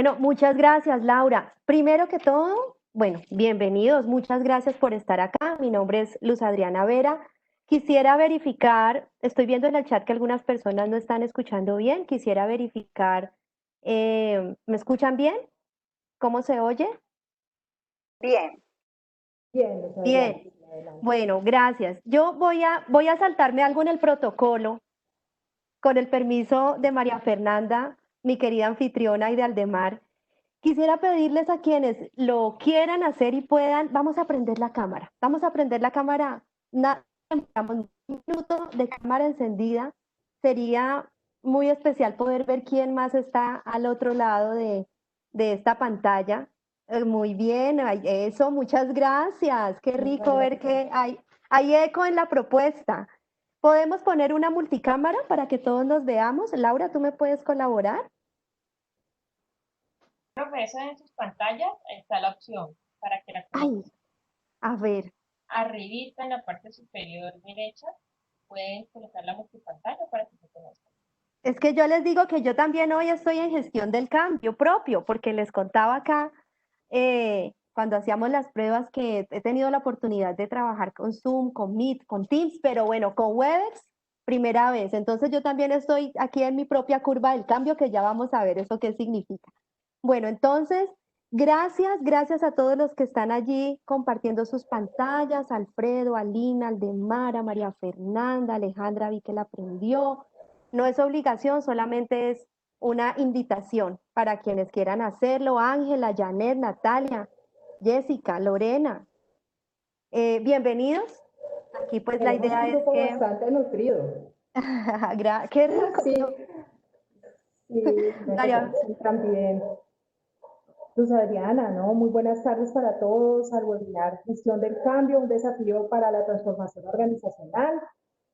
Bueno, muchas gracias, Laura. Primero que todo, bueno, bienvenidos. Muchas gracias por estar acá. Mi nombre es Luz Adriana Vera. Quisiera verificar, estoy viendo en el chat que algunas personas no están escuchando bien. Quisiera verificar, ¿me escuchan bien? ¿Cómo se oye? Bien. Bien, Luz Adriana, Bien. adelante. Bueno, gracias. Yo voy a saltarme algo en el protocolo, con el permiso de María Fernanda, mi querida anfitriona y de Aldemar. Quisiera pedirles a quienes lo quieran hacer y puedan, vamos a prender la cámara. Vamos a prender la cámara. Demoramos un minuto de cámara encendida. Sería muy especial poder ver quién más está al otro lado de esta pantalla. Muy bien, eso, muchas gracias. Qué Muchas rico ver gracias. que hay eco en la propuesta. ¿Podemos poner una multicámara para que todos nos veamos? Laura, ¿tú me puedes colaborar? Profe, eso en sus pantallas está la opción para que la Ay, coloques. a ver. Arribita en la parte superior derecha pueden colocar la multipantalla para que se conozca. Es que yo les digo que yo también hoy estoy en gestión del cambio propio, porque les contaba acá cuando hacíamos las pruebas que he tenido la oportunidad de trabajar con Zoom, con Meet, con Teams, pero bueno, con Webex, primera vez. Entonces yo también estoy aquí en mi propia curva del cambio, que ya vamos a ver eso qué significa. Bueno, entonces, gracias a todos los que están allí compartiendo sus pantallas, Alfredo, Alina, Aldemara, María Fernanda, Alejandra, vi que la aprendió. No es obligación, solamente es una invitación para quienes quieran hacerlo. Ángela, Janet, Natalia, Jessica, Lorena, bienvenidos. Aquí pues la Tenemos un idea es grupo que... bastante nutrido. ¡Qué rico! Sí, sí, María, sí, también. Luz Adriana, ¿no? Muy buenas tardes para todos al webinar Gestión del Cambio, un desafío para la transformación organizacional.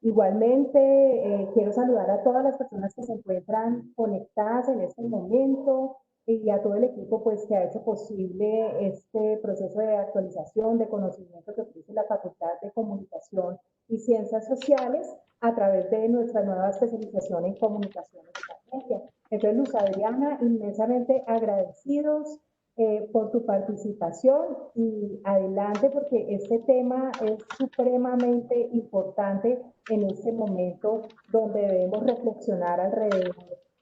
Igualmente, quiero saludar a todas las personas que se encuentran conectadas en este momento y a todo el equipo pues, que ha hecho posible este proceso de actualización de conocimiento que ofrece la Facultad de Comunicación y Ciencias Sociales a través de nuestra nueva especialización en comunicación y estrategia. Entonces, Luz Adriana, inmensamente agradecidos por tu participación y adelante porque este tema es supremamente importante en este momento donde debemos reflexionar alrededor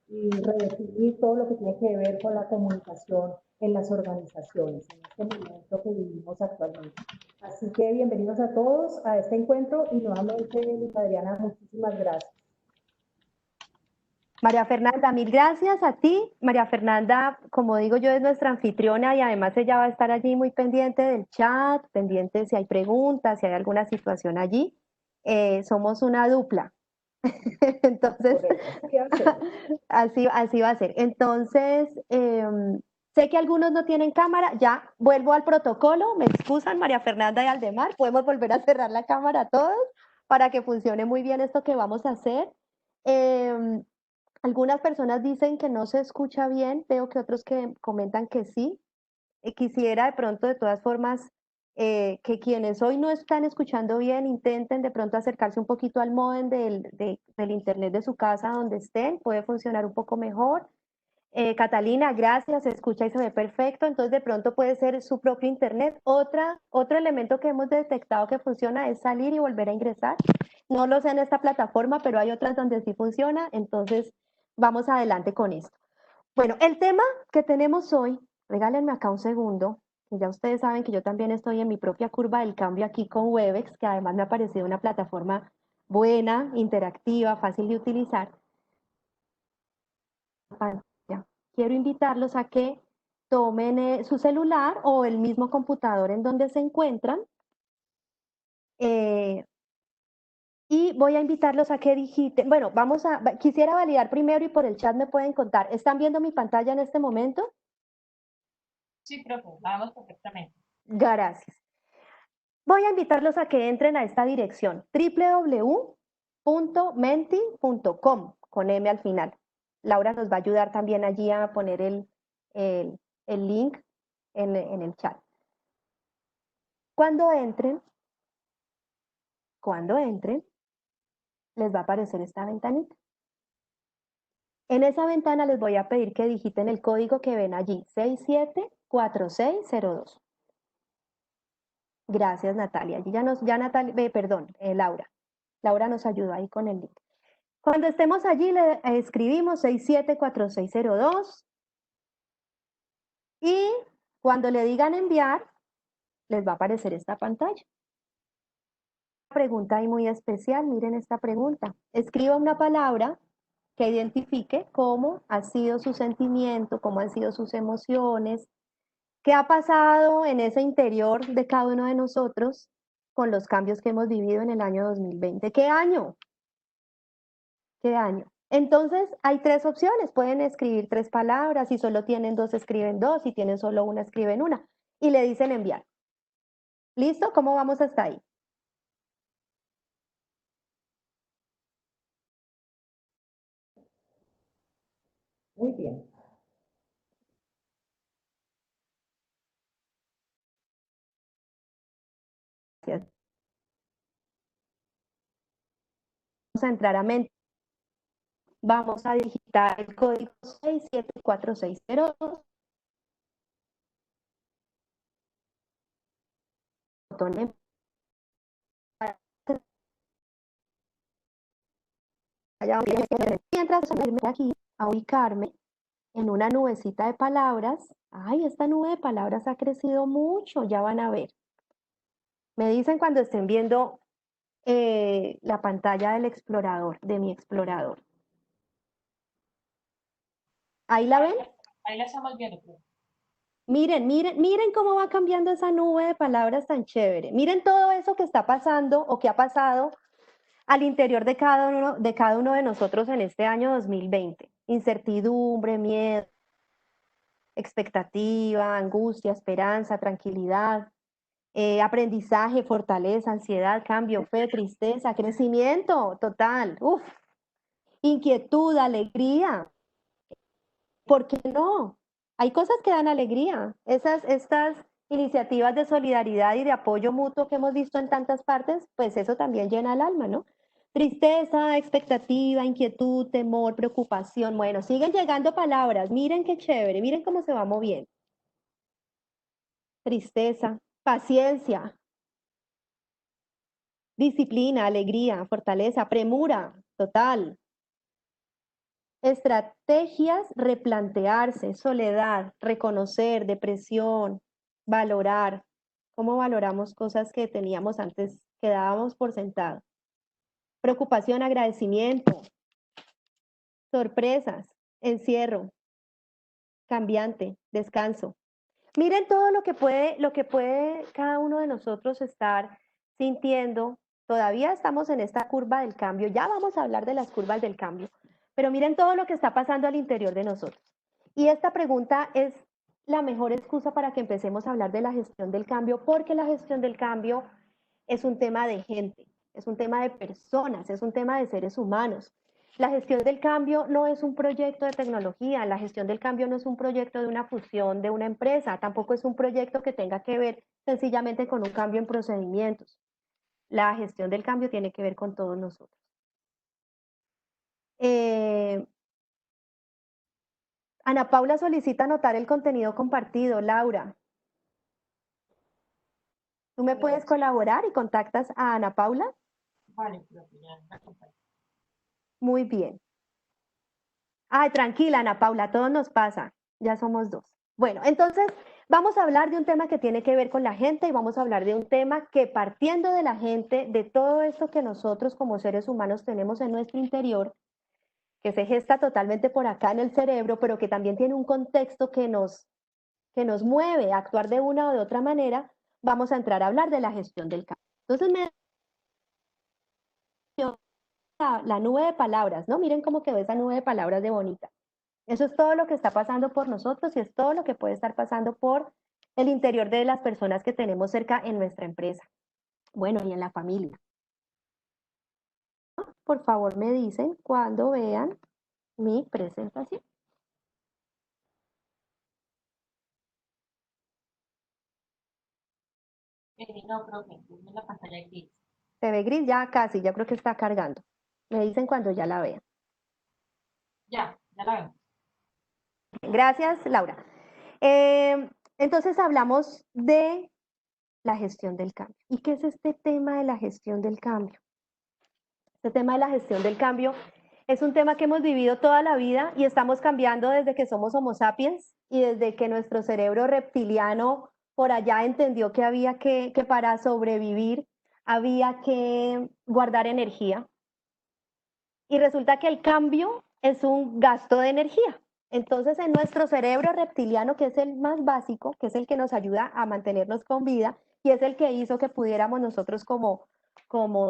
y redefinir todo lo que tiene que ver con la comunicación en las organizaciones, en este momento que vivimos actualmente. Así que bienvenidos a todos a este encuentro y nuevamente, Adriana, muchísimas gracias. María Fernanda, mil gracias a ti. María Fernanda, como digo yo, es nuestra anfitriona y además ella va a estar allí muy pendiente del chat, pendiente si hay preguntas, si hay alguna situación allí. Somos una dupla. Entonces, así va a ser. Entonces, sé que algunos no tienen cámara, ya vuelvo al protocolo, me excusan María Fernanda y Aldemar, podemos volver a cerrar la cámara todos para que funcione muy bien esto que vamos a hacer. Algunas personas dicen que no se escucha bien, veo que otros que comentan que sí. Quisiera de pronto, de todas formas, que quienes hoy no están escuchando bien intenten de pronto acercarse un poquito al módem del internet de su casa donde estén, puede funcionar un poco mejor. Catalina, gracias, se escucha y se ve perfecto, entonces de pronto puede ser su propio internet. Otro elemento que hemos detectado que funciona es salir y volver a ingresar. No lo sé en esta plataforma, pero hay otras donde sí funciona, entonces vamos adelante con esto. Bueno, el tema que tenemos hoy, regálenme acá un segundo, que ya ustedes saben que yo también estoy en mi propia curva del cambio aquí con Webex, que además me ha parecido una plataforma buena, interactiva, fácil de utilizar. Quiero invitarlos a que tomen su celular o el mismo computador en donde se encuentran eh, y voy a invitarlos a que digiten, bueno, quisiera validar primero y por el chat me pueden contar, ¿están viendo mi pantalla en este momento? Sí, profe, vamos perfectamente. Gracias. Voy a invitarlos a que entren a esta dirección, www.menti.com, con M al final. Laura nos va a ayudar también allí a poner el link en el chat. Cuando entren, les va a aparecer esta ventanita. En esa ventana les voy a pedir que digiten el código que ven allí, 674602. Gracias, Natalia. Laura. Laura nos ayudó ahí con el link. Cuando estemos allí, le escribimos 674602 y cuando le digan enviar, les va a aparecer esta pantalla. Pregunta ahí muy especial, miren esta pregunta. Escriba una palabra que identifique cómo ha sido su sentimiento, cómo han sido sus emociones, qué ha pasado en ese interior de cada uno de nosotros con los cambios que hemos vivido en el año 2020. ¿Qué año? ¿Qué año? Entonces, hay tres opciones. Pueden escribir tres palabras. Si solo tienen dos, escriben dos. Si tienen solo una, escriben una. Y le dicen enviar. ¿Listo? ¿Cómo vamos hasta ahí? Muy bien. Gracias. Vamos a entrar a mente. Vamos a digitar el código 674602. Mientras irme aquí a ubicarme en una nubecita de palabras. Ay, esta nube de palabras ha crecido mucho, ya van a ver. Me dicen cuando estén viendo la pantalla del explorador, de mi explorador. ¿Ahí la ven? Ahí la estamos viendo, creo. Miren cómo va cambiando esa nube de palabras tan chévere. Miren todo eso que está pasando o que ha pasado al interior de cada uno de nosotros en este año 2020. Incertidumbre, miedo, expectativa, angustia, esperanza, tranquilidad, aprendizaje, fortaleza, ansiedad, cambio, fe, tristeza, crecimiento total, inquietud, alegría. ¿Por qué no? Hay cosas que dan alegría. Estas iniciativas de solidaridad y de apoyo mutuo que hemos visto en tantas partes, pues eso también llena el alma, ¿no? Tristeza, expectativa, inquietud, temor, preocupación. Bueno, siguen llegando palabras. Miren qué chévere, miren cómo se va moviendo. Tristeza, paciencia, disciplina, alegría, fortaleza, premura, total. Estrategias, replantearse, soledad, reconocer, depresión, valorar. ¿Cómo valoramos cosas que teníamos antes, que dábamos por sentado? Preocupación, agradecimiento, sorpresas, encierro, cambiante, descanso. Miren todo lo que puede cada uno de nosotros estar sintiendo. Todavía estamos en esta curva del cambio, ya vamos a hablar de las curvas del cambio, pero miren todo lo que está pasando al interior de nosotros. Y esta pregunta es la mejor excusa para que empecemos a hablar de la gestión del cambio, porque la gestión del cambio es un tema de gente, es un tema de personas, es un tema de seres humanos. La gestión del cambio no es un proyecto de tecnología, la gestión del cambio no es un proyecto de una fusión de una empresa, tampoco es un proyecto que tenga que ver sencillamente con un cambio en procedimientos. La gestión del cambio tiene que ver con todos nosotros. Ana Paula solicita anotar el contenido compartido. Laura, ¿tú me puedes colaborar y contactas a Ana Paula? Vale, creo que ya la compartí. Muy bien. Ay, tranquila, Ana Paula, todo nos pasa. Ya somos dos. Bueno, entonces vamos a hablar de un tema que tiene que ver con la gente y vamos a hablar de un tema que partiendo de la gente, de todo esto que nosotros como seres humanos tenemos en nuestro interior, que se gesta totalmente por acá en el cerebro, pero que también tiene un contexto que nos mueve a actuar de una o de otra manera, vamos a entrar a hablar de la gestión del cambio. Entonces me la nube de palabras, ¿no? Miren cómo quedó esa nube de palabras de bonita. Eso es todo lo que está pasando por nosotros y es todo lo que puede estar pasando por el interior de las personas que tenemos cerca en nuestra empresa. Bueno, y en la familia. Por favor, me dicen cuando vean mi presentación. No, profe, es la pantalla gris. Se ve gris ya casi, ya creo que está cargando. Me dicen cuando ya la vean. Ya, Ya la vemos. Gracias, Laura. Entonces hablamos de la gestión del cambio. ¿Y qué es este tema de la gestión del cambio? Este tema de la gestión del cambio es un tema que hemos vivido toda la vida y estamos cambiando desde que somos Homo sapiens y desde que nuestro cerebro reptiliano por allá entendió que había que para sobrevivir había que guardar energía. Y resulta que el cambio es un gasto de energía. Entonces, en nuestro cerebro reptiliano, que es el más básico, que es el que nos ayuda a mantenernos con vida y es el que hizo que pudiéramos nosotros como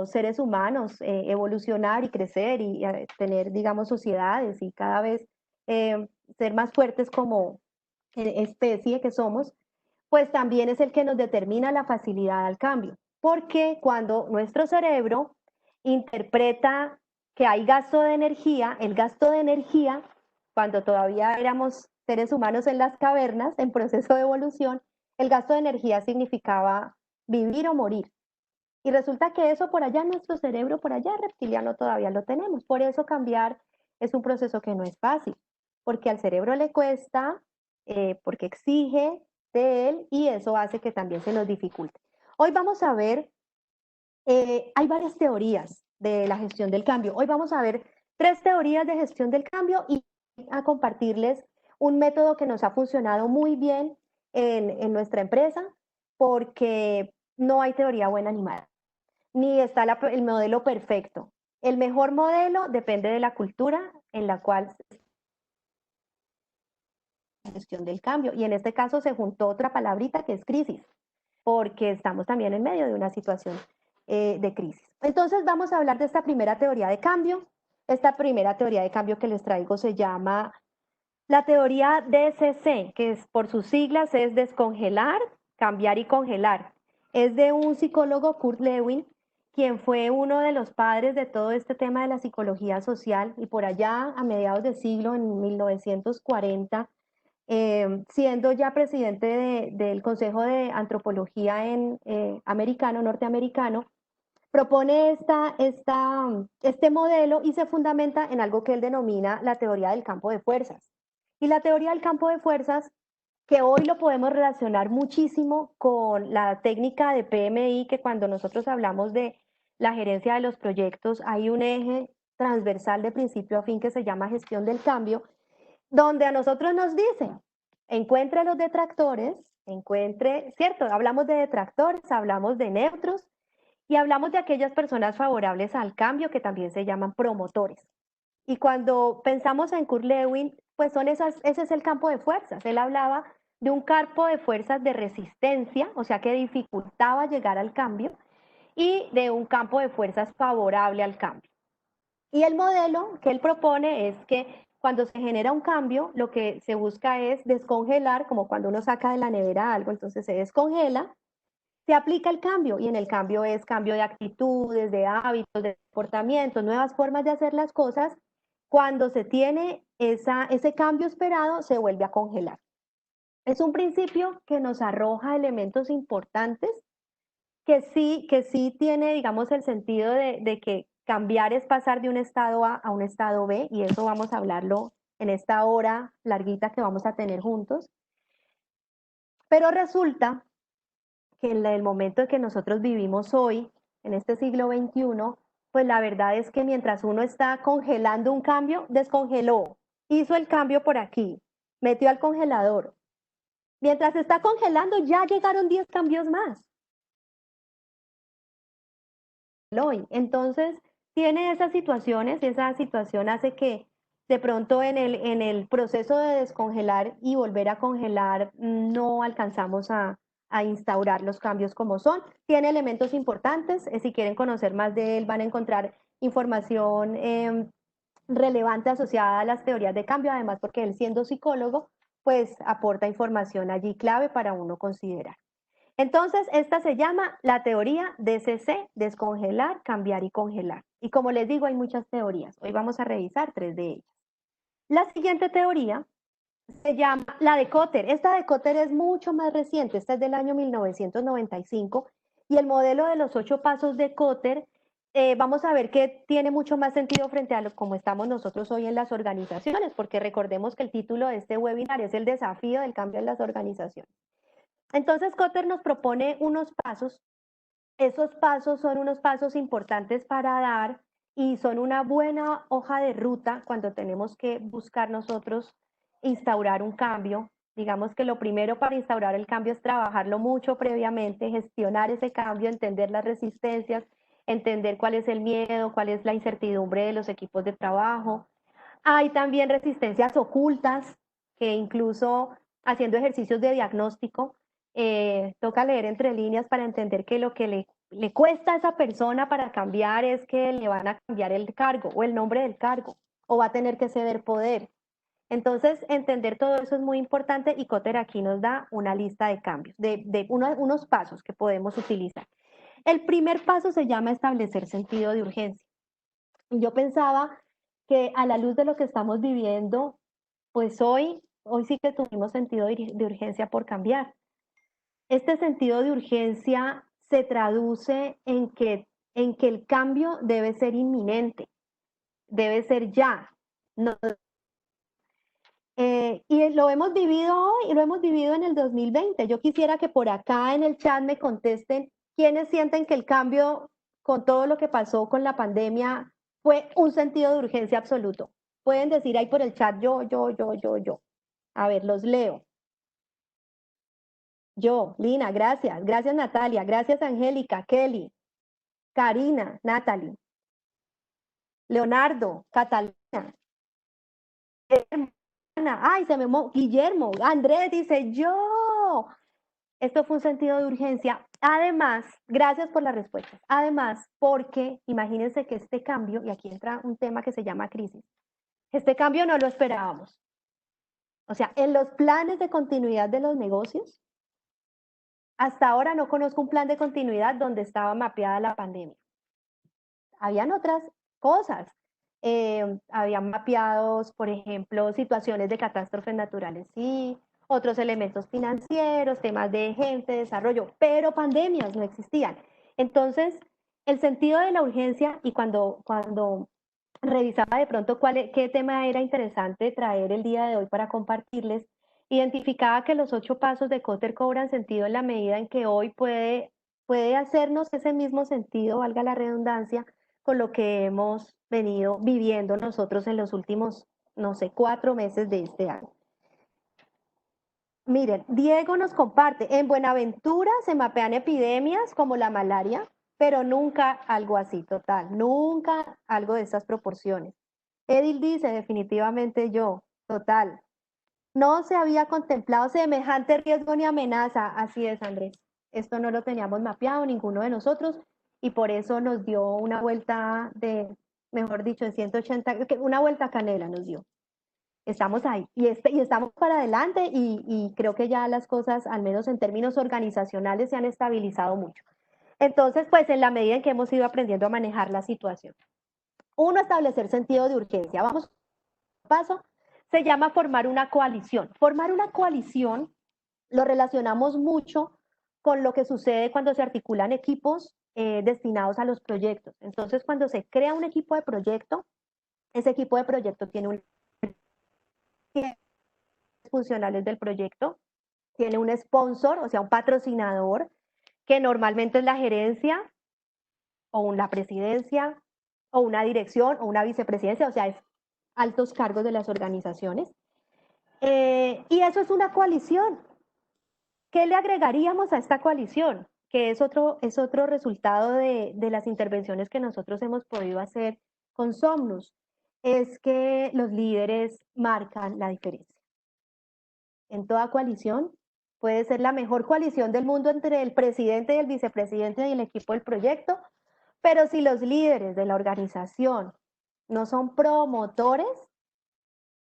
seres humanos evolucionar y crecer y tener, digamos, sociedades y cada vez ser más fuertes como especie que somos, pues también es el que nos determina la facilidad al cambio. Porque cuando nuestro cerebro interpreta que hay gasto de energía, el gasto de energía, cuando todavía éramos seres humanos en las cavernas, en proceso de evolución, el gasto de energía significaba vivir o morir. Y resulta que eso por allá, nuestro cerebro, por allá reptiliano todavía lo tenemos. Por eso cambiar es un proceso que no es fácil, porque al cerebro le cuesta, porque exige de él y eso hace que también se nos dificulte. Hoy vamos a ver, hay varias teorías de la gestión del cambio. Hoy vamos a ver 3 teorías de gestión del cambio y a compartirles un método que nos ha funcionado muy bien en nuestra empresa, porque no hay teoría buena ni mala ni está el modelo perfecto. El mejor modelo depende de la cultura en la cual se la gestión del cambio. Y en este caso se juntó otra palabrita que es crisis, porque estamos también en medio de una situación de crisis. Entonces vamos a hablar de esta primera teoría de cambio. Esta primera teoría de cambio que les traigo se llama la teoría DCC, que es, por sus siglas es descongelar, cambiar y congelar. Es de un psicólogo, Kurt Lewin, quien fue uno de los padres de todo este tema de la psicología social y por allá a mediados de siglo, en 1940, siendo ya presidente del Consejo de Antropología americano, norteamericano, propone este modelo y se fundamenta en algo que él denomina la teoría del campo de fuerzas. Y la teoría del campo de fuerzas, que hoy lo podemos relacionar muchísimo con la técnica de PMI, que cuando nosotros hablamos de la gerencia de los proyectos, hay un eje transversal de principio a fin que se llama gestión del cambio, donde a nosotros nos dicen, encuentre los detractores, ¿cierto? Hablamos de detractores, hablamos de neutros y hablamos de aquellas personas favorables al cambio que también se llaman promotores. Y cuando pensamos en Kurt Lewin, pues ese es el campo de fuerzas. Él hablaba de un campo de fuerzas de resistencia, o sea que dificultaba llegar al cambio, y de un campo de fuerzas favorable al cambio. Y el modelo que él propone es que cuando se genera un cambio, lo que se busca es descongelar, como cuando uno saca de la nevera algo, entonces se descongela, se aplica el cambio y en el cambio es cambio de actitudes, de hábitos, de comportamientos, nuevas formas de hacer las cosas. Cuando se tiene ese cambio esperado, se vuelve a congelar. Es un principio que nos arroja elementos importantes que sí tiene, digamos, el sentido de que cambiar es pasar de un estado A a un estado B, y eso vamos a hablarlo en esta hora larguita que vamos a tener juntos. Pero resulta que en el momento en que nosotros vivimos hoy, en este siglo XXI, pues la verdad es que mientras uno está congelando un cambio, descongeló, hizo el cambio por aquí, metió al congelador. Mientras está congelando, ya llegaron 10 cambios más. Entonces, tiene esas situaciones y esa situación hace que de pronto en el proceso de descongelar y volver a congelar no alcanzamos a instaurar los cambios como son. Tiene elementos importantes, si quieren conocer más de él van a encontrar información relevante asociada a las teorías de cambio, además porque él siendo psicólogo, pues aporta información allí clave para uno considerar. Entonces, esta se llama la teoría DCC, descongelar, cambiar y congelar. Y como les digo, hay muchas teorías. Hoy vamos a revisar 3 de ellas. La siguiente teoría se llama la de Kotter. Esta de Kotter es mucho más reciente, esta es del año 1995, y el modelo de los 8 pasos de Kotter vamos a ver que tiene mucho más sentido frente a lo como estamos nosotros hoy en las organizaciones, porque recordemos que el título de este webinar es el desafío del cambio en las organizaciones. Entonces, Kotter nos propone unos pasos. Esos pasos son unos pasos importantes para dar y son una buena hoja de ruta cuando tenemos que buscar nosotros instaurar un cambio. Digamos que lo primero para instaurar el cambio es trabajarlo mucho previamente, gestionar ese cambio, entender las resistencias, entender cuál es el miedo, cuál es la incertidumbre de los equipos de trabajo. Hay también resistencias ocultas que incluso haciendo ejercicios de diagnóstico, toca leer entre líneas para entender que lo que le cuesta a esa persona para cambiar es que le van a cambiar el cargo o el nombre del cargo o va a tener que ceder poder. Entonces, entender todo eso es muy importante y Kotter aquí nos da una lista de cambios, unos pasos que podemos utilizar. El primer paso se llama establecer sentido de urgencia. Yo pensaba que a la luz de lo que estamos viviendo, pues hoy sí que tuvimos sentido de urgencia por cambiar. Este sentido de urgencia se traduce en que el cambio debe ser inminente, debe ser ya. No, y lo hemos vivido hoy y lo hemos vivido en el 2020. Yo quisiera que por acá en el chat me contesten quiénes sienten que el cambio con todo lo que pasó con la pandemia fue un sentido de urgencia absoluto. Pueden decir ahí por el chat yo. A ver, los leo. Yo, Lina, gracias. Gracias Natalia, gracias Angélica, Kelly, Karina, Natalie, Leonardo, Catalina, ay, Guillermo, Andrés dice yo. Esto fue un sentido de urgencia. Además, gracias por las respuestas. Además, porque imagínense que este cambio, y aquí entra un tema que se llama crisis, este cambio no lo esperábamos. O sea, en los planes de continuidad de los negocios, hasta ahora no conozco un plan de continuidad donde estaba mapeada la pandemia. Habían otras cosas. Habían mapeados, por ejemplo, situaciones de catástrofes naturales, sí, otros elementos financieros, temas de gente, desarrollo, pero pandemias no existían. Entonces, el sentido de la urgencia y cuando revisaba de pronto qué tema era interesante traer el día de hoy para compartirles, identificaba que los 8 pasos de Kotter cobran sentido en la medida en que hoy puede hacernos ese mismo sentido, valga la redundancia, con lo que hemos venido viviendo nosotros en los últimos, no sé, 4 meses de este año. Miren, Diego nos comparte, en Buenaventura se mapean epidemias como la malaria, pero nunca algo así, total, nunca algo de esas proporciones. Edil dice, definitivamente yo, total. No se había contemplado semejante riesgo ni amenaza, así es, Andrés. Esto no lo teníamos mapeado ninguno de nosotros y por eso nos dio una vuelta mejor dicho, de 180, una vuelta canela nos dio. Estamos ahí y estamos para adelante y creo que ya las cosas, al menos en términos organizacionales, se han estabilizado mucho. Entonces, pues en la medida en que hemos ido aprendiendo a manejar la situación. Uno, establecer sentido de urgencia. Vamos, paso, se llama formar una coalición. Formar una coalición lo relacionamos mucho con lo que sucede cuando se articulan equipos destinados a los proyectos. Entonces, cuando se crea un equipo de proyecto, ese equipo de proyecto tiene un funcionales del proyecto, tiene un sponsor, o sea, un patrocinador, que normalmente es la gerencia o la presidencia o una dirección o una vicepresidencia, o sea, es altos cargos de las organizaciones. Y eso es una coalición. ¿Qué le agregaríamos a esta coalición? Que es otro resultado de las intervenciones que nosotros hemos podido hacer con Somnus, es que los líderes marcan la diferencia. En toda coalición puede ser la mejor coalición del mundo entre el presidente y el vicepresidente y el equipo del proyecto, pero si los líderes de la organización no son promotores,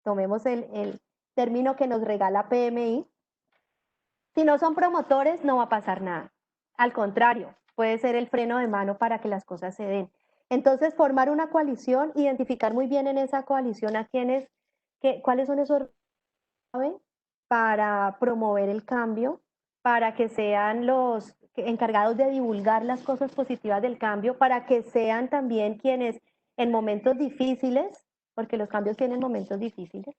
tomemos el término que nos regala PMI, si no son promotores no va a pasar nada. Al contrario, puede ser el freno de mano para que las cosas se den. Entonces, formar una coalición, identificar muy bien en esa coalición a quienes, cuáles son esos para promover el cambio, para que sean los encargados de divulgar las cosas positivas del cambio para que sean también quienes en momentos difíciles, porque los cambios tienen momentos difíciles,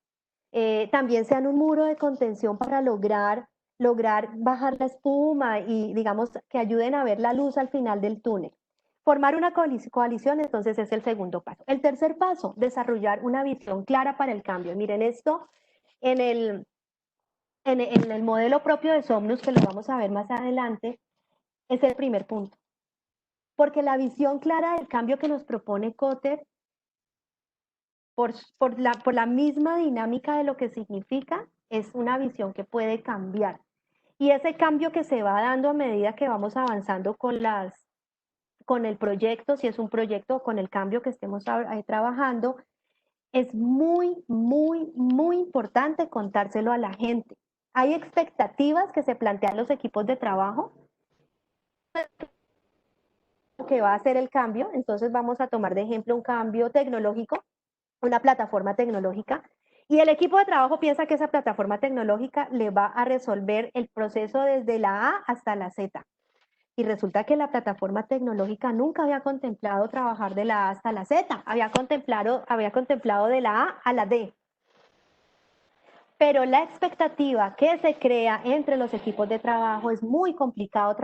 también sean un muro de contención para lograr bajar la espuma y digamos que ayuden a ver la luz al final del túnel. Formar una coalición, entonces, es el segundo paso. El tercer paso, desarrollar una visión clara para el cambio. Miren, esto en el modelo propio de Somnus, que lo vamos a ver más adelante, es el primer punto. Porque la visión clara del cambio que nos propone Kotter, por la misma dinámica de lo que significa, es una visión que puede cambiar. Y ese cambio que se va dando a medida que vamos avanzando con el proyecto, si es un proyecto o con el cambio que estemos trabajando, es muy, muy, muy importante contárselo a la gente. Hay expectativas que se plantean los equipos de trabajo que va a hacer el cambio, entonces vamos a tomar de ejemplo un cambio tecnológico, una plataforma tecnológica, y el equipo de trabajo piensa que esa plataforma tecnológica le va a resolver el proceso desde la A hasta la Z. Y resulta que la plataforma tecnológica nunca había contemplado trabajar de la A hasta la Z, había contemplado de la A a la D. Pero la expectativa que se crea entre los equipos de trabajo es muy complicado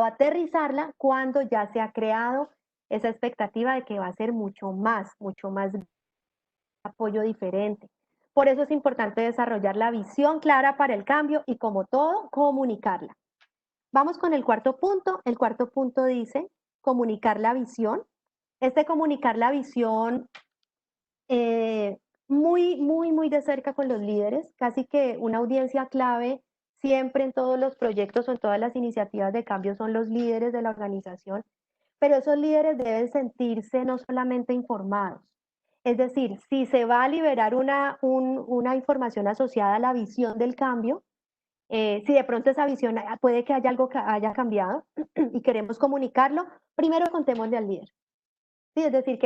aterrizarla cuando ya se ha creado esa expectativa de que va a ser mucho más apoyo diferente. Por eso es importante desarrollar la visión clara para el cambio y, como todo, comunicarla. Vamos con el cuarto punto. El cuarto punto dice comunicar la visión. Comunicar la visión muy de cerca con los líderes, casi que una audiencia clave siempre en todos los proyectos o en todas las iniciativas de cambio son los líderes de la organización, pero esos líderes deben sentirse no solamente informados. Es decir, si se va a liberar una información asociada a la visión del cambio, si de pronto esa visión puede que haya algo que haya cambiado y queremos comunicarlo, primero contémosle al líder. Sí, es decir,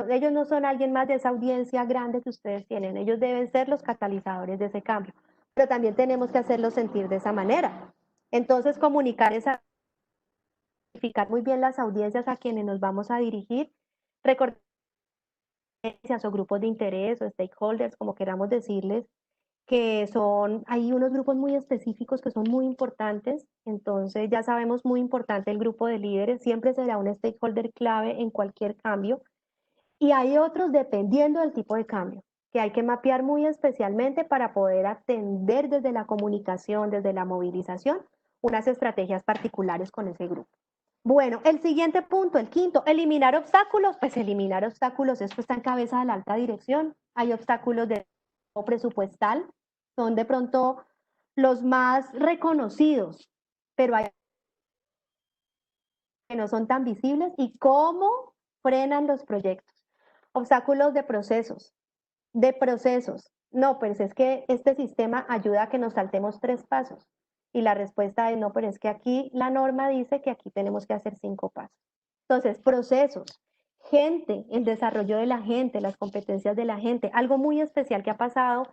ellos no son alguien más de esa audiencia grande que ustedes tienen, ellos deben ser los catalizadores de ese cambio, pero también tenemos que hacerlos sentir de esa manera. Entonces, identificar muy bien las audiencias a quienes nos vamos a dirigir, recordar o grupos de interés o stakeholders, como queramos decirles, que hay unos grupos muy específicos que son muy importantes, entonces ya sabemos muy importante el grupo de líderes, siempre será un stakeholder clave en cualquier cambio, y hay otros dependiendo del tipo de cambio, que hay que mapear muy especialmente para poder atender desde la comunicación, desde la movilización, unas estrategias particulares con ese grupo. Bueno, el siguiente punto, el quinto, eliminar obstáculos. Pues eliminar obstáculos, esto está en cabeza de la alta dirección. Hay obstáculos de presupuestal, son de pronto los más reconocidos, pero hay que no son tan visibles. ¿Y cómo frenan los proyectos? Obstáculos de procesos. No, pues es que este sistema ayuda a que nos saltemos 3 pasos. Y la respuesta es no, pero es que aquí la norma dice que aquí tenemos que hacer 5 pasos. Entonces, procesos, gente, el desarrollo de la gente, las competencias de la gente. Algo muy especial que ha pasado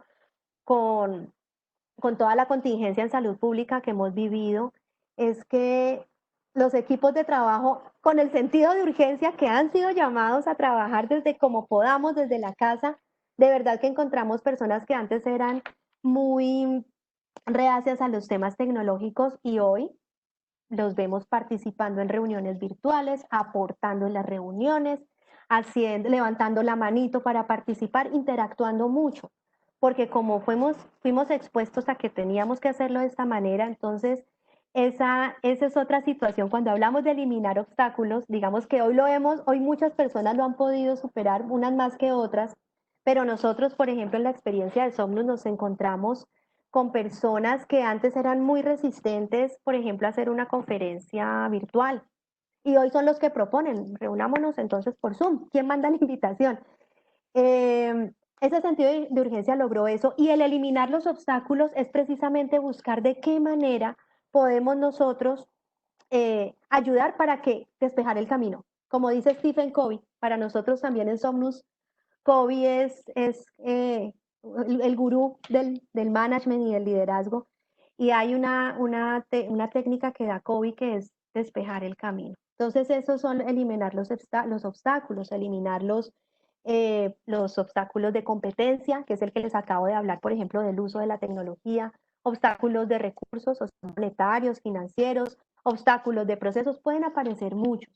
con toda la contingencia en salud pública que hemos vivido es que los equipos de trabajo, con el sentido de urgencia que han sido llamados a trabajar desde como podamos, desde la casa, de verdad que encontramos personas que antes eran muy reacias a los temas tecnológicos y hoy los vemos participando en reuniones virtuales, aportando en las reuniones, levantando la manito para participar, interactuando mucho, porque como fuimos expuestos a que teníamos que hacerlo de esta manera, entonces esa es otra situación. Cuando hablamos de eliminar obstáculos, digamos que hoy muchas personas lo han podido superar, unas más que otras, pero nosotros, por ejemplo, en la experiencia de Somnus nos encontramos con personas que antes eran muy resistentes, por ejemplo, a hacer una conferencia virtual. Y hoy son los que proponen, reunámonos entonces por Zoom. ¿Quién manda la invitación? Ese sentido de urgencia logró eso, y el eliminar los obstáculos es precisamente buscar de qué manera podemos nosotros ayudar para que despejar el camino. Como dice Stephen Covey, para nosotros también en Somnus, Covey es el gurú del management y del liderazgo, y hay una técnica que da Covey que es despejar el camino. Entonces, esos son eliminar los obstáculos, eliminar los obstáculos de competencia, que es el que les acabo de hablar, por ejemplo, del uso de la tecnología, obstáculos de recursos monetarios, financieros, obstáculos de procesos, pueden aparecer muchos.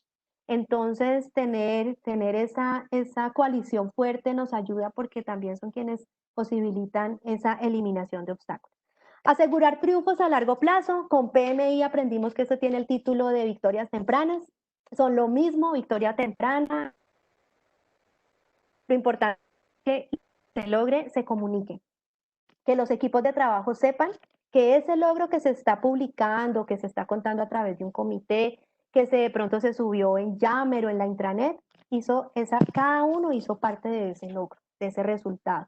Entonces, tener esa coalición fuerte nos ayuda porque también son quienes posibilitan esa eliminación de obstáculos. Asegurar triunfos a largo plazo. Con PMI aprendimos que eso tiene el título de victorias tempranas. Son lo mismo, victoria temprana. Lo importante es que se logre, se comunique. Que los equipos de trabajo sepan que ese logro que se está publicando, que se está contando a través de un comité, que de pronto se subió en Yammer o en la intranet, cada uno hizo parte de ese logro, de ese resultado.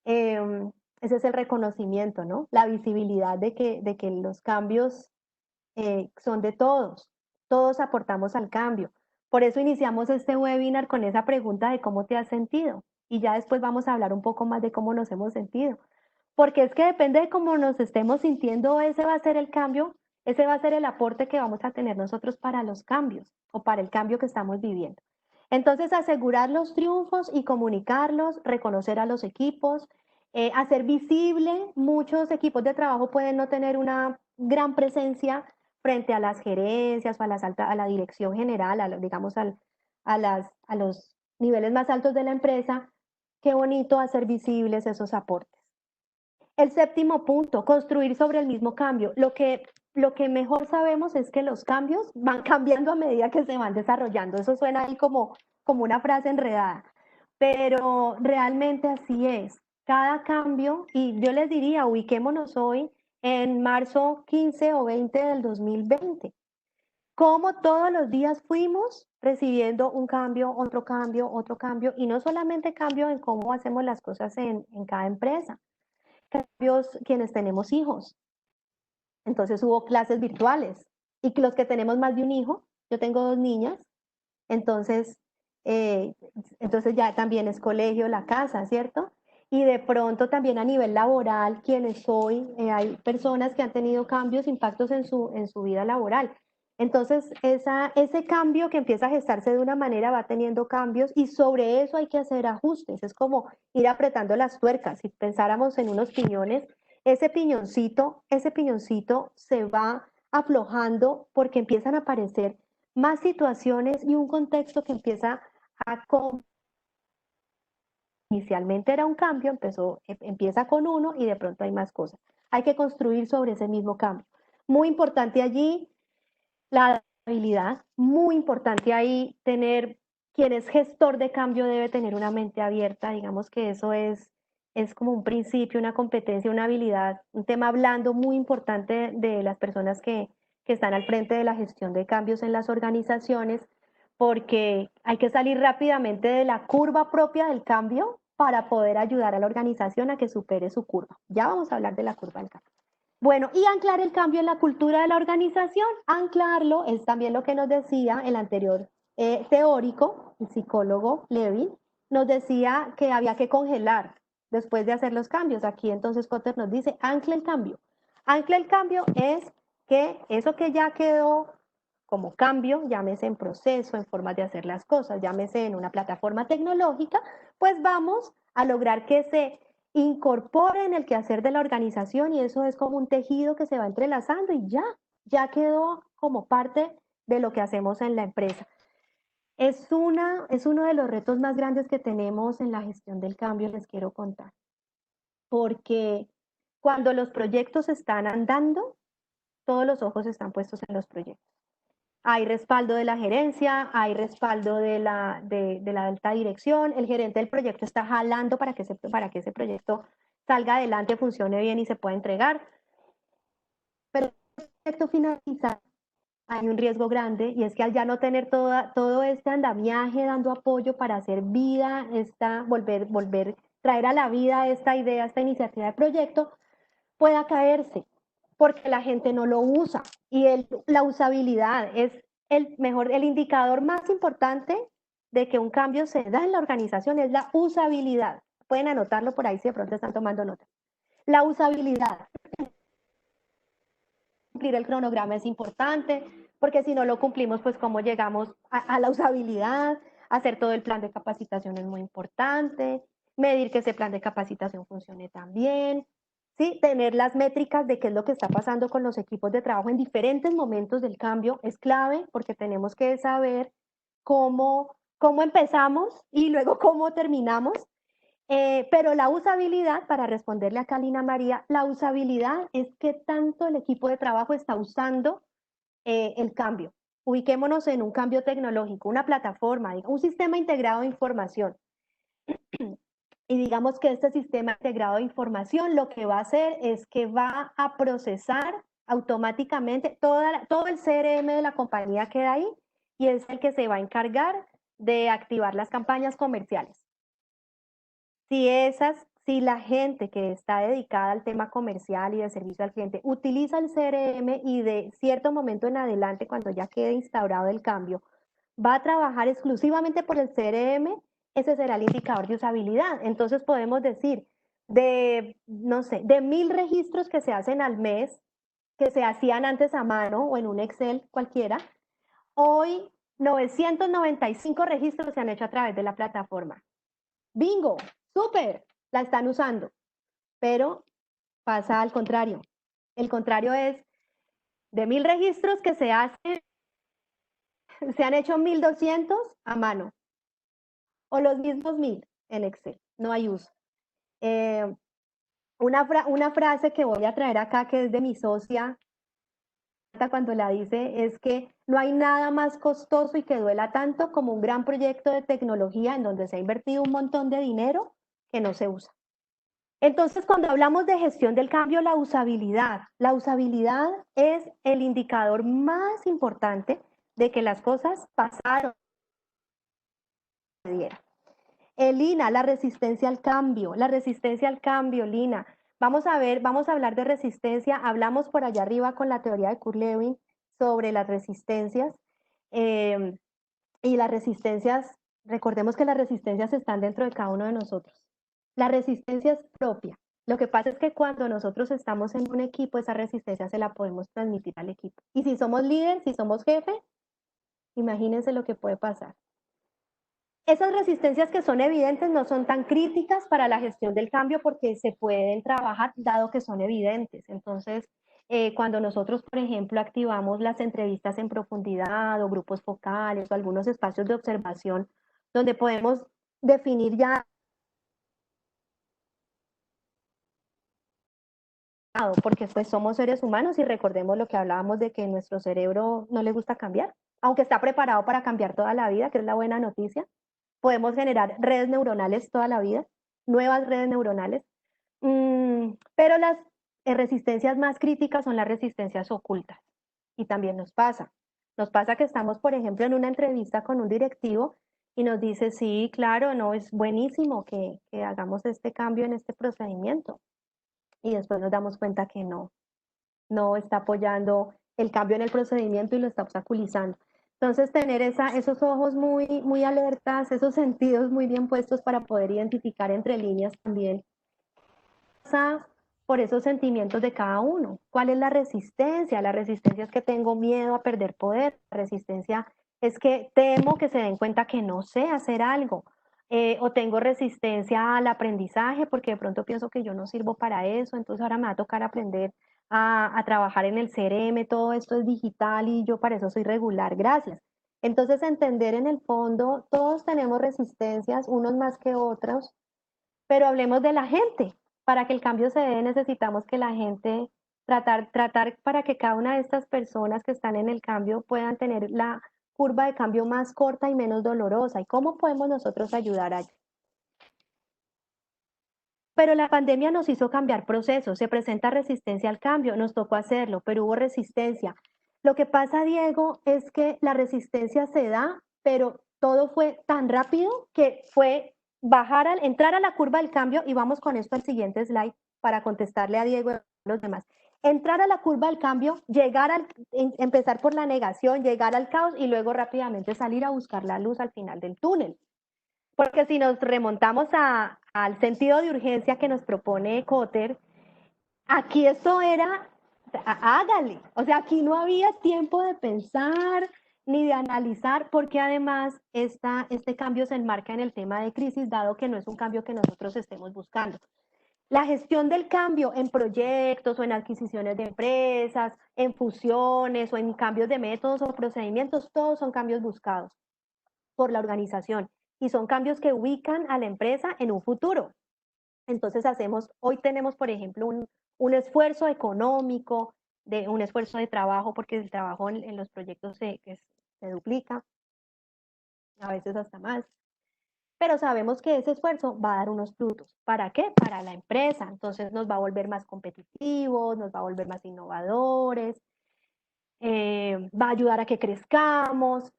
Ese es el reconocimiento, ¿no? La visibilidad de que los cambios son de todos aportamos al cambio. Por eso iniciamos este webinar con esa pregunta de cómo te has sentido y ya después vamos a hablar un poco más de cómo nos hemos sentido. Porque es que depende de cómo nos estemos sintiendo, ese va a ser el cambio, ese va a ser el aporte que vamos a tener nosotros para los cambios o para el cambio que estamos viviendo. Entonces, asegurar los triunfos y comunicarlos, reconocer a los equipos, hacer visible. Muchos equipos de trabajo pueden no tener una gran presencia frente a las gerencias o a la dirección general, digamos a los niveles más altos de la empresa. Qué bonito hacer visibles esos aportes. El séptimo punto, construir sobre el mismo cambio. Lo que mejor sabemos es que los cambios van cambiando a medida que se van desarrollando. Eso suena ahí como una frase enredada, pero realmente así es. Cada cambio, y yo les diría, ubiquémonos hoy en marzo 15 o 20 del 2020. Cómo todos los días fuimos recibiendo un cambio, otro cambio, y no solamente cambio en cómo hacemos las cosas en cada empresa, cambios quienes tenemos hijos. Entonces hubo clases virtuales y los que tenemos más de un hijo, yo tengo 2 niñas, entonces, entonces ya también es colegio, la casa, ¿cierto? Y de pronto también a nivel laboral, quienes hoy hay personas que han tenido cambios, impactos en su vida laboral. Entonces, ese cambio que empieza a gestarse de una manera va teniendo cambios y sobre eso hay que hacer ajustes. Es como ir apretando las tuercas. Si pensáramos en unos piñones, ese piñoncito se va aflojando porque empiezan a aparecer más situaciones y un contexto que empieza a... Inicialmente era un cambio, empieza con uno y de pronto hay más cosas. Hay que construir sobre ese mismo cambio. Muy importante allí la habilidad, muy importante ahí tener, quien es gestor de cambio debe tener una mente abierta, digamos que eso es como un principio, una competencia, una habilidad, un tema blando muy importante de las personas que están al frente de la gestión de cambios en las organizaciones, porque hay que salir rápidamente de la curva propia del cambio para poder ayudar a la organización a que supere su curva. Ya vamos a hablar de la curva del cambio. Bueno, y anclar el cambio en la cultura de la organización. Anclarlo es también lo que nos decía el anterior teórico, el psicólogo Levin, nos decía que había que congelar después de hacer los cambios. Aquí entonces Kotter nos dice, ancla el cambio. Ancla el cambio es que eso que ya quedó como cambio, llámese en proceso, en formas de hacer las cosas, llámese en una plataforma tecnológica, pues vamos a lograr que se incorpore en el quehacer de la organización y eso es como un tejido que se va entrelazando y ya quedó como parte de lo que hacemos en la empresa. Es uno de los retos más grandes que tenemos en la gestión del cambio, les quiero contar, porque cuando los proyectos están andando, todos los ojos están puestos en los proyectos. Hay respaldo de la gerencia, hay respaldo de la alta dirección, el gerente del proyecto está jalando para que ese proyecto salga adelante, funcione bien y se pueda entregar. Pero el proyecto finaliza, hay un riesgo grande y es que al ya no tener todo este andamiaje dando apoyo para hacer vida, traer a la vida esta idea, esta iniciativa de proyecto, pueda caerse porque la gente no lo usa y la usabilidad es el indicador más importante de que un cambio se da en la organización es la usabilidad. Pueden anotarlo por ahí si de pronto están tomando nota. La usabilidad. cumplir el cronograma es importante, porque si no lo cumplimos, pues cómo llegamos a la usabilidad, hacer todo el plan de capacitación es muy importante, medir que ese plan de capacitación funcione también, ¿sí? Tener las métricas de qué es lo que está pasando con los equipos de trabajo en diferentes momentos del cambio es clave, porque tenemos que saber cómo empezamos y luego cómo terminamos. Pero la usabilidad, para responderle a Lina María, la usabilidad es que tanto el equipo de trabajo está usando el cambio. Ubiquémonos en un cambio tecnológico, una plataforma, un sistema integrado de información. Y digamos que este sistema integrado de información lo que va a hacer es que va a procesar automáticamente todo el CRM de la compañía queda ahí y es el que se va a encargar de activar las campañas comerciales. Si la gente que está dedicada al tema comercial y de servicio al cliente utiliza el CRM y de cierto momento en adelante, cuando ya quede instaurado el cambio, va a trabajar exclusivamente por el CRM, ese será el indicador de usabilidad. Entonces podemos decir, no sé, de 1000 registros que se hacen al mes, que se hacían antes a mano o en un Excel cualquiera, hoy 995 registros se han hecho a través de la plataforma. ¡Bingo! ¡Súper! La están usando. Pero pasa al contrario. El contrario es, de 1000 registros que se hacen, se han hecho 1200 a mano. O los mismos 1000 en Excel. No hay uso. Una frase que voy a traer acá, que es de mi socia, cuando la dice, es que no hay nada más costoso y que duela tanto como un gran proyecto de tecnología en donde se ha invertido un montón de dinero que no se usa. Entonces, cuando hablamos de gestión del cambio, la usabilidad es el indicador más importante de que las cosas pasaron. Lina, la resistencia al cambio, Lina. Vamos a hablar de resistencia. Hablamos por allá arriba con la teoría de Kurt-Lewin sobre las resistencias. Y las resistencias, recordemos que las resistencias están dentro de cada uno de nosotros. La resistencia es propia. Lo que pasa es que cuando nosotros estamos en un equipo, esa resistencia se la podemos transmitir al equipo. Y si somos líder, si somos jefe, imagínense lo que puede pasar. Esas resistencias que son evidentes no son tan críticas para la gestión del cambio porque se pueden trabajar dado que son evidentes. Entonces, cuando nosotros, por ejemplo, activamos las entrevistas en profundidad o grupos focales o algunos espacios de observación donde podemos definir ya, porque pues somos seres humanos y recordemos lo que hablábamos de que nuestro cerebro no le gusta cambiar, aunque está preparado para cambiar toda la vida, que es la buena noticia. Podemos generar redes neuronales toda la vida, nuevas redes neuronales, pero las resistencias más críticas son las resistencias ocultas. Y también nos pasa que estamos, por ejemplo, en una entrevista con un directivo y nos dice, sí, claro, no, es buenísimo que hagamos este cambio en este procedimiento. Y después nos damos cuenta que no está apoyando el cambio en el procedimiento y lo está obstaculizando. Entonces, tener esos ojos muy alertas, esos sentidos muy bien puestos para poder identificar entre líneas también por esos sentimientos de cada uno. ¿Cuál es la resistencia? La resistencia es que tengo miedo a perder poder. La resistencia es que temo que se den cuenta que no sé hacer algo. O tengo resistencia al aprendizaje porque de pronto pienso que yo no sirvo para eso, entonces ahora me va a tocar aprender a trabajar en el CRM, todo esto es digital y yo para eso soy regular, gracias. Entonces entender en el fondo, todos tenemos resistencias, unos más que otros, pero hablemos de la gente. Para que el cambio se dé necesitamos que la gente, tratar para que cada una de estas personas que están en el cambio puedan tener la curva de cambio más corta y menos dolorosa. ¿Y cómo podemos nosotros ayudar a ello? Pero la pandemia nos hizo cambiar procesos, se presenta resistencia al cambio, nos tocó hacerlo, pero hubo resistencia. Lo que pasa, Diego, es que la resistencia se da, pero todo fue tan rápido que fue entrar a la curva del cambio, y vamos con esto al siguiente slide para contestarle a Diego y a los demás. Entrar a la curva del cambio, empezar por la negación, llegar al caos y luego rápidamente salir a buscar la luz al final del túnel. Porque si nos remontamos al sentido de urgencia que nos propone Kotter, aquí esto era Hágale. O sea, aquí no había tiempo de pensar ni de analizar, porque además este cambio se enmarca en el tema de crisis, dado que no es un cambio que nosotros estemos buscando. La gestión del cambio en proyectos o en adquisiciones de empresas, en fusiones o en cambios de métodos o procedimientos, todos son cambios buscados por la organización y son cambios que ubican a la empresa en un futuro. Entonces hoy tenemos, por ejemplo, un esfuerzo económico, un esfuerzo de trabajo, porque el trabajo en los proyectos se duplica, a veces hasta más. Pero sabemos que ese esfuerzo va a dar unos frutos. ¿Para qué? Para la empresa. Entonces nos va a volver más competitivos, nos va a volver más innovadores, va a ayudar a que crezcamos.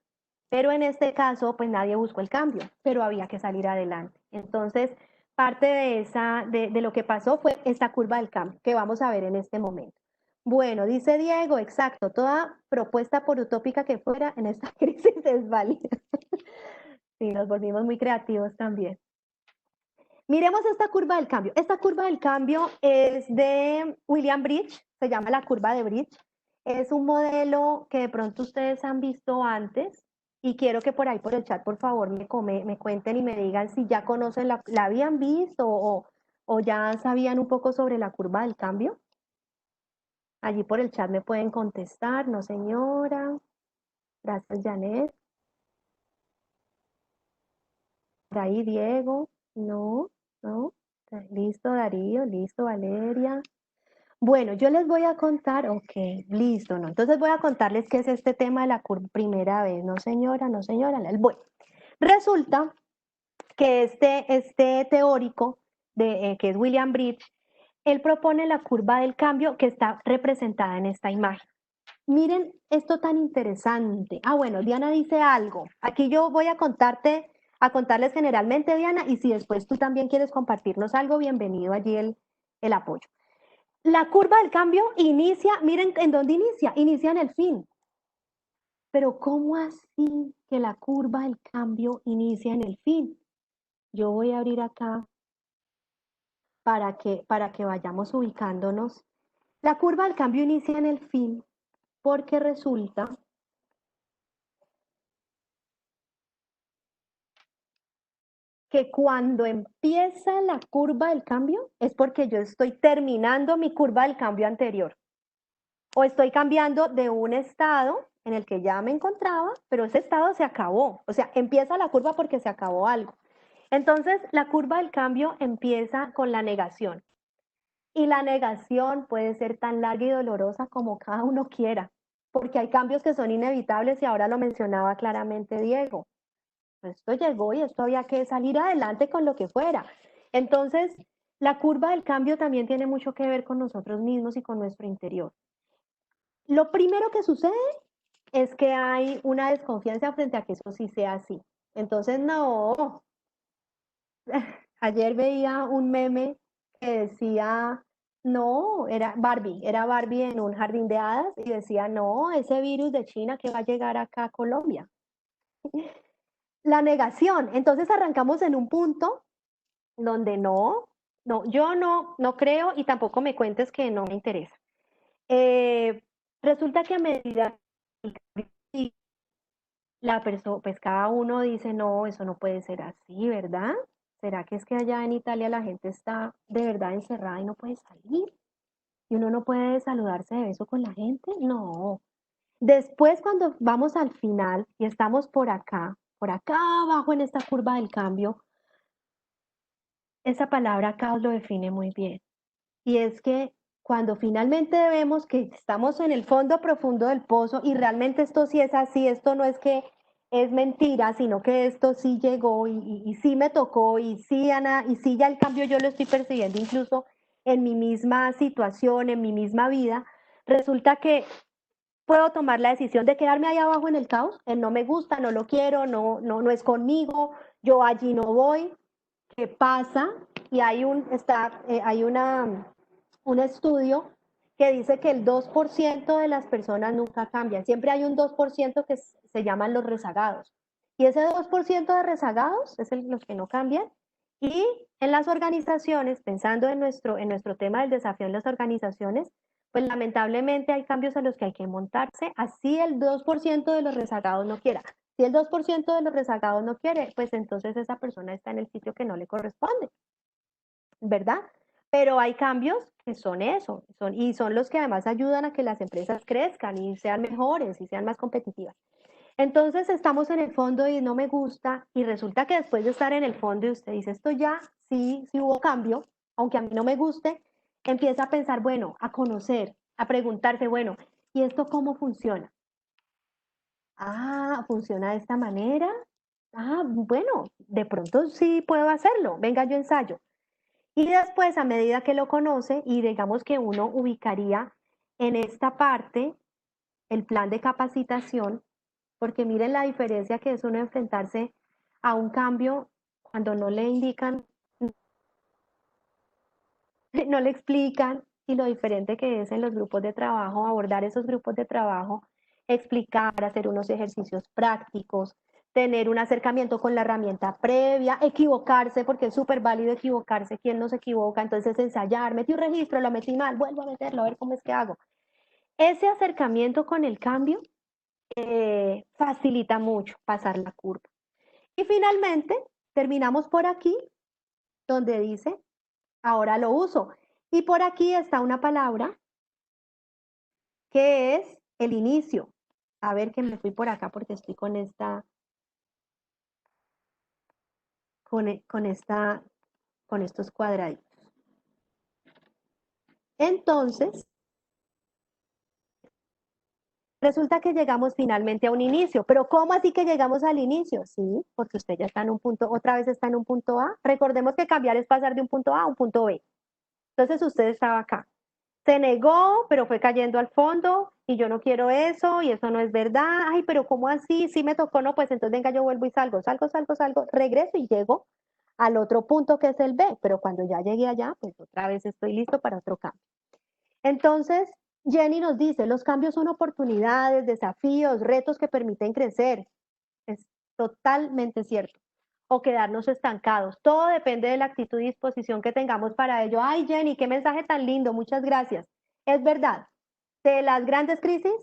Pero en este caso, pues nadie buscó el cambio, pero había que salir adelante. Entonces, parte de lo que pasó fue esta curva del cambio que vamos a ver en este momento. Bueno, dice Diego, exacto, toda propuesta por utópica que fuera en esta crisis es válida. Sí, nos volvimos muy creativos también. Miremos esta curva del cambio. Esta curva del cambio es de William Bridge, se llama la curva de Bridge. Es un modelo que de pronto ustedes han visto antes y quiero que por ahí por el chat, por favor, me cuenten y me digan si ya conocen, la habían visto o ya sabían un poco sobre la curva del cambio. Allí por el chat me pueden contestar, no señora. Gracias, Janet. Por ahí, Diego. No, no. Listo, Darío. Listo, Valeria. Bueno, yo les voy a contar, ok, listo, ¿no? Entonces voy a contarles qué es este tema de la curva primera vez. No, señora, no, señora. Bueno, resulta que este teórico, que es William Bridge, él propone la curva del cambio que está representada en esta imagen. Miren esto tan interesante. Ah, bueno, Diana dice algo. Aquí yo voy a contarles generalmente, Diana, y si después tú también quieres compartirnos algo, bienvenido allí el apoyo. La curva del cambio inicia, miren en dónde inicia en el fin. Pero ¿cómo así que la curva del cambio inicia en el fin? Yo voy a abrir acá para que vayamos ubicándonos. La curva del cambio inicia en el fin porque resulta que cuando empieza la curva del cambio es porque yo estoy terminando mi curva del cambio anterior. O estoy cambiando de un estado en el que ya me encontraba, pero ese estado se acabó. O sea, empieza la curva porque se acabó algo. Entonces, la curva del cambio empieza con la negación. Y la negación puede ser tan larga y dolorosa como cada uno quiera, porque hay cambios que son inevitables y ahora lo mencionaba claramente Diego. Esto llegó y esto había que salir adelante con lo que fuera. Entonces, la curva del cambio también tiene mucho que ver con nosotros mismos y con nuestro interior. Lo primero que sucede es que hay una desconfianza frente a que eso sí sea así. Entonces, no. Ayer veía un meme que decía, no, era Barbie en un jardín de hadas y decía, no, ese virus de China que va a llegar acá a Colombia. La negación. Entonces arrancamos en un punto donde yo no creo y tampoco me cuentes que no me interesa. Resulta que a medida que la persona, pues cada uno dice, no, eso no puede ser así, ¿verdad? ¿Será que es que allá en Italia la gente está de verdad encerrada y no puede salir? ¿Y uno no puede saludarse de beso con la gente? No. Después, cuando vamos al final y estamos por acá abajo en esta curva del cambio, esa palabra caos lo define muy bien. Y es que cuando finalmente vemos que estamos en el fondo profundo del pozo y realmente esto sí es así, esto no es que es mentira, sino que esto sí llegó y sí me tocó y sí, Ana, y sí ya el cambio yo lo estoy percibiendo incluso en mi misma situación, en mi misma vida, resulta que puedo tomar la decisión de quedarme ahí abajo en el caos, el no me gusta, no lo quiero, no es conmigo, yo allí no voy. ¿Qué pasa? Y hay un estudio que dice que el 2% de las personas nunca cambian. Siempre hay un 2% que se llaman los rezagados. Y ese 2% de rezagados es los que no cambian. Y en las organizaciones, pensando en nuestro tema del desafío en las organizaciones, pues lamentablemente hay cambios a los que hay que montarse, así el 2% de los rezagados no quiera. Si el 2% de los rezagados no quiere, pues entonces esa persona está en el sitio que no le corresponde, ¿verdad? Pero hay cambios que son eso, y son los que además ayudan a que las empresas crezcan y sean mejores y sean más competitivas. Entonces estamos en el fondo y no me gusta, y resulta que después de estar en el fondo y usted dice, esto ya sí hubo cambio, aunque a mí no me guste, empieza a pensar, bueno, a conocer, a preguntarse, bueno, ¿y esto cómo funciona? Ah, funciona de esta manera. Ah, bueno, de pronto sí puedo hacerlo, venga, yo ensayo. Y después, a medida que lo conoce, y digamos que uno ubicaría en esta parte el plan de capacitación, porque miren la diferencia que es uno enfrentarse a un cambio cuando no le indican, no le explican, y lo diferente que es en los grupos de trabajo, abordar esos grupos de trabajo, explicar, hacer unos ejercicios prácticos, tener un acercamiento con la herramienta previa, equivocarse, porque es súper válido equivocarse, ¿quién no se equivoca? Entonces ensayar, metí un registro, lo metí mal, vuelvo a meterlo, a ver cómo es que hago. Ese acercamiento con el cambio facilita mucho pasar la curva. Y finalmente, terminamos por aquí, donde dice, ahora lo uso. Y por aquí está una palabra que es el inicio. A ver que me fui por acá porque estoy con esta, con estos cuadraditos. Entonces, resulta que llegamos finalmente a un inicio. Pero ¿cómo así que llegamos al inicio? Sí, porque usted ya está en un punto, otra vez está en un punto A. Recordemos que cambiar es pasar de un punto A a un punto B. Entonces usted estaba acá. Se negó, pero fue cayendo al fondo y yo no quiero eso y eso no es verdad. Ay, pero ¿cómo así? Sí me tocó, no, pues entonces venga, yo vuelvo y salgo, regreso y llego al otro punto que es el B, pero cuando ya llegué allá, pues otra vez estoy listo para otro cambio. Entonces, Jenny nos dice, los cambios son oportunidades, desafíos, retos que permiten crecer. Es totalmente cierto. O quedarnos estancados. Todo depende de la actitud y disposición que tengamos para ello. Ay, Jenny, qué mensaje tan lindo, muchas gracias. Es verdad, de las grandes crisis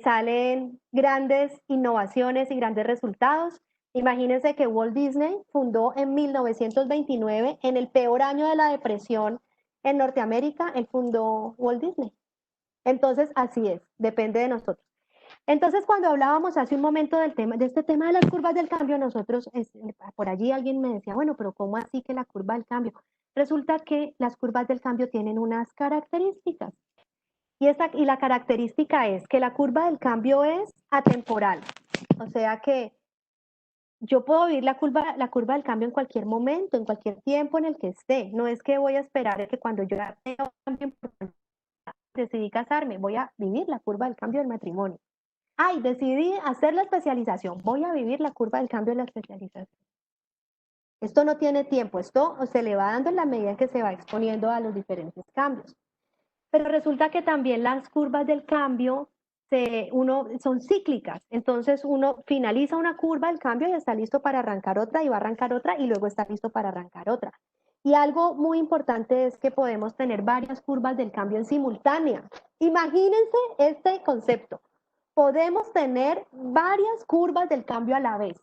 salen grandes innovaciones y grandes resultados. Imagínense que Walt Disney fundó en 1929, en el peor año de la depresión en Norteamérica, él fundó Walt Disney. Entonces, así es, depende de nosotros. Entonces, cuando hablábamos hace un momento del tema, de este tema de las curvas del cambio, nosotros, por allí alguien me decía, bueno, pero ¿cómo así que la curva del cambio? Resulta que las curvas del cambio tienen unas características. Y la característica es que la curva del cambio es atemporal. O sea que yo puedo vivir la curva del cambio en cualquier momento, en cualquier tiempo en el que esté. No es que voy a esperar que cuando yo ya tenga un cambio importante, decidí casarme, voy a vivir la curva del cambio del matrimonio. Ay, decidí hacer la especialización, voy a vivir la curva del cambio de la especialización. Esto no tiene tiempo, esto se le va dando en la medida en que se va exponiendo a los diferentes cambios. Pero resulta que también las curvas del cambio son cíclicas, entonces uno finaliza una curva del cambio y está listo para arrancar otra y va a arrancar otra y luego está listo para arrancar otra. Y algo muy importante es que podemos tener varias curvas del cambio en simultánea. Imagínense este concepto. Podemos tener varias curvas del cambio a la vez.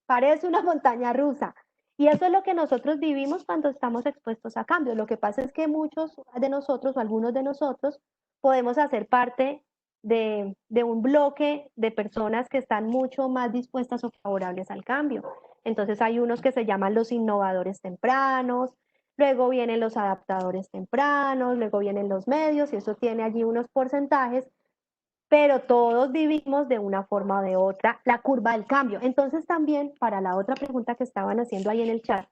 Parece una montaña rusa. Y eso es lo que nosotros vivimos cuando estamos expuestos a cambios. Lo que pasa es que muchos de nosotros o algunos de nosotros podemos hacer parte de un bloque de personas que están mucho más dispuestas o favorables al cambio. Entonces hay unos que se llaman los innovadores tempranos, luego vienen los adaptadores tempranos, luego vienen los medios y eso tiene allí unos porcentajes, pero todos vivimos de una forma o de otra la curva del cambio. Entonces también, para la otra pregunta que estaban haciendo ahí en el chat,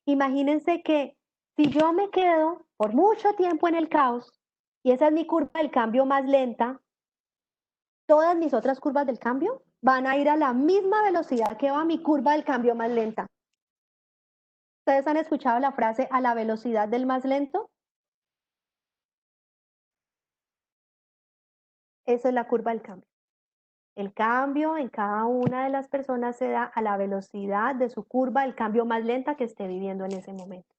imagínense que si yo me quedo por mucho tiempo en el caos, y esa es mi curva del cambio más lenta, todas mis otras curvas del cambio van a ir a la misma velocidad que va mi curva del cambio más lenta. ¿Ustedes han escuchado la frase a la velocidad del más lento? Eso es la curva del cambio. El cambio en cada una de las personas se da a la velocidad de su curva, el cambio más lenta que esté viviendo en ese momento.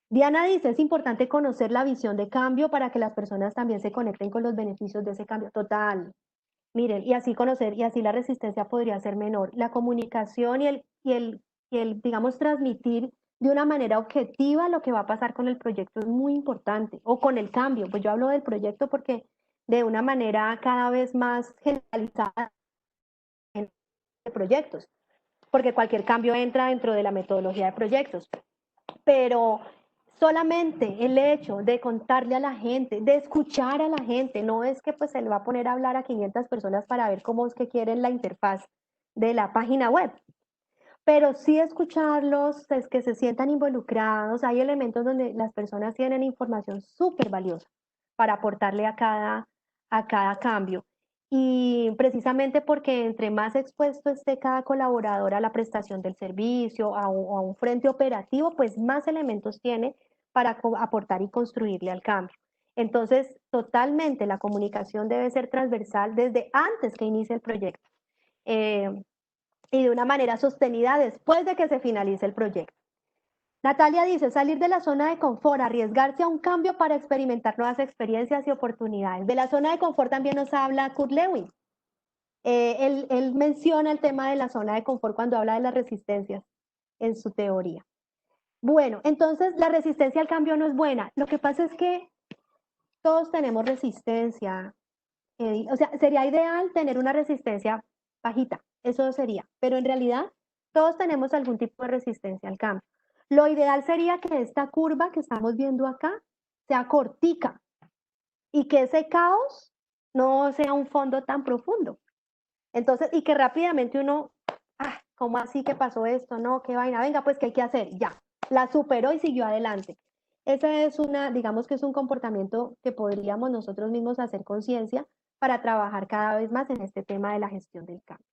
Diana dice, es importante conocer la visión de cambio para que las personas también se conecten con los beneficios de ese cambio. Total. Miren, y así conocer, y así la resistencia podría ser menor. La comunicación y el, digamos, transmitir de una manera objetiva lo que va a pasar con el proyecto es muy importante, o con el cambio. Pues yo hablo del proyecto porque de una manera cada vez más generalizada en proyectos, porque cualquier cambio entra dentro de la metodología de proyectos. Pero solamente el hecho de contarle a la gente, de escuchar a la gente, no es que pues se le va a poner a hablar a 500 personas para ver cómo es que quieren la interfaz de la página web, pero sí escucharlos, es que se sientan involucrados. Hay elementos donde las personas tienen información súper valiosa para aportarle a cada cambio. Y precisamente porque entre más expuesto esté cada colaborador a la prestación del servicio, a un frente operativo, pues más elementos tiene para aportar y construirle al cambio. Entonces, totalmente la comunicación debe ser transversal desde antes que inicie el proyecto. Y de una manera sostenida después de que se finalice el proyecto. Natalia dice, salir de la zona de confort, arriesgarse a un cambio para experimentar nuevas experiencias y oportunidades. De la zona de confort también nos habla Kurt Lewin. Él menciona el tema de la zona de confort cuando habla de las resistencias en su teoría. Bueno, entonces la resistencia al cambio no es buena. Lo que pasa es que todos tenemos resistencia. O sea, sería ideal tener una resistencia bajita, eso sería, pero en realidad todos tenemos algún tipo de resistencia al cambio. Lo ideal sería que esta curva que estamos viendo acá sea cortica y que ese caos no sea un fondo tan profundo. Entonces, y que rápidamente uno, ¿cómo así que pasó esto? No, qué vaina, venga, pues, ¿qué hay que hacer? Ya, la superó y siguió adelante. Esa es digamos que es un comportamiento que podríamos nosotros mismos hacer conciencia para trabajar cada vez más en este tema de la gestión del cambio.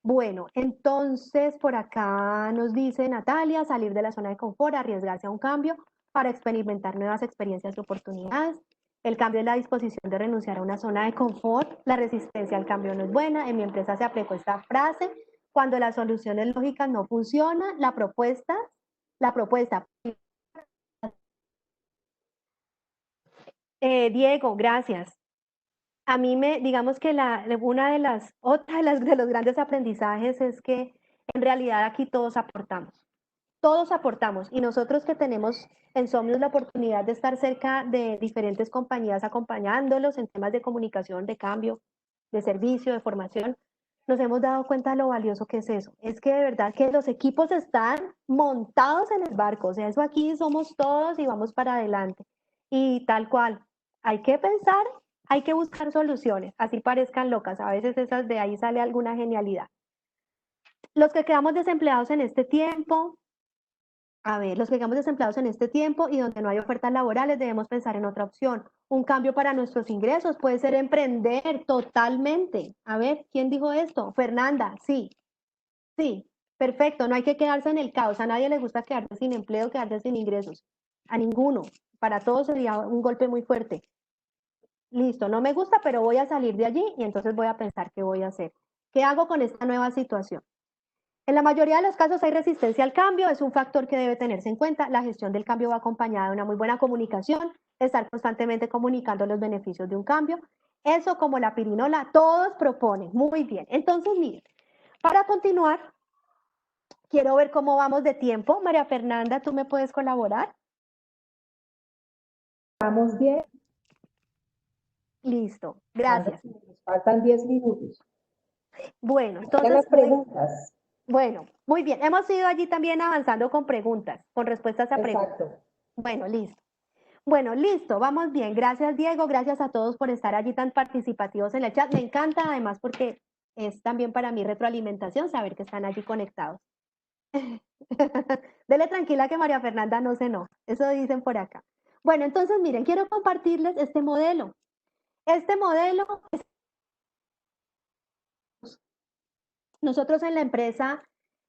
Bueno, entonces por acá nos dice Natalia, salir de la zona de confort, arriesgarse a un cambio para experimentar nuevas experiencias y oportunidades. El cambio es la disposición de renunciar a una zona de confort. La resistencia al cambio no es buena. En mi empresa se aplicó esta frase. Cuando las soluciones lógicas no funcionan, la propuesta. Diego, gracias. A mí digamos que de los grandes aprendizajes es que en realidad aquí todos aportamos y nosotros que tenemos en Somnius la oportunidad de estar cerca de diferentes compañías acompañándolos en temas de comunicación, de cambio, de servicio, de formación, nos hemos dado cuenta de lo valioso que es eso. Es que de verdad que los equipos están montados en el barco, o sea, eso aquí somos todos y vamos para adelante. Y tal cual, hay que pensar, hay que buscar soluciones, así parezcan locas, a veces esas de ahí sale alguna genialidad. Los que quedamos desempleados en este tiempo, los que quedamos desempleados en este tiempo y donde no hay ofertas laborales, debemos pensar en otra opción. Un cambio para nuestros ingresos puede ser emprender totalmente. A ver, ¿quién dijo esto? Fernanda, sí, sí, perfecto. No hay que quedarse en el caos. A nadie le gusta quedarse sin empleo, quedarse sin ingresos. A ninguno. Para todos sería un golpe muy fuerte. Listo, no me gusta, pero voy a salir de allí y entonces voy a pensar qué voy a hacer. ¿Qué hago con esta nueva situación? En la mayoría de los casos hay resistencia al cambio, es un factor que debe tenerse en cuenta. La gestión del cambio va acompañada de una muy buena comunicación, estar constantemente comunicando los beneficios de un cambio. Eso como la pirinola, todos proponen. Muy bien. Entonces, miren, para continuar, quiero ver cómo vamos de tiempo. María Fernanda, ¿tú me puedes colaborar? Vamos bien. Listo, gracias. Nos faltan 10 minutos. Bueno, Ya entonces, las preguntas. bueno, muy bien. Hemos ido allí también avanzando con preguntas, con respuestas a preguntas. Exacto. Bueno, listo. Bueno, listo, vamos bien. Gracias, Diego. Gracias a todos por estar allí tan participativos en el chat. Me encanta además porque es también para mí retroalimentación saber que están allí conectados. Dele tranquila que María Fernanda no se enoja. Eso dicen por acá. Bueno, entonces miren, quiero compartirles este modelo. Este modelo, nosotros en la empresa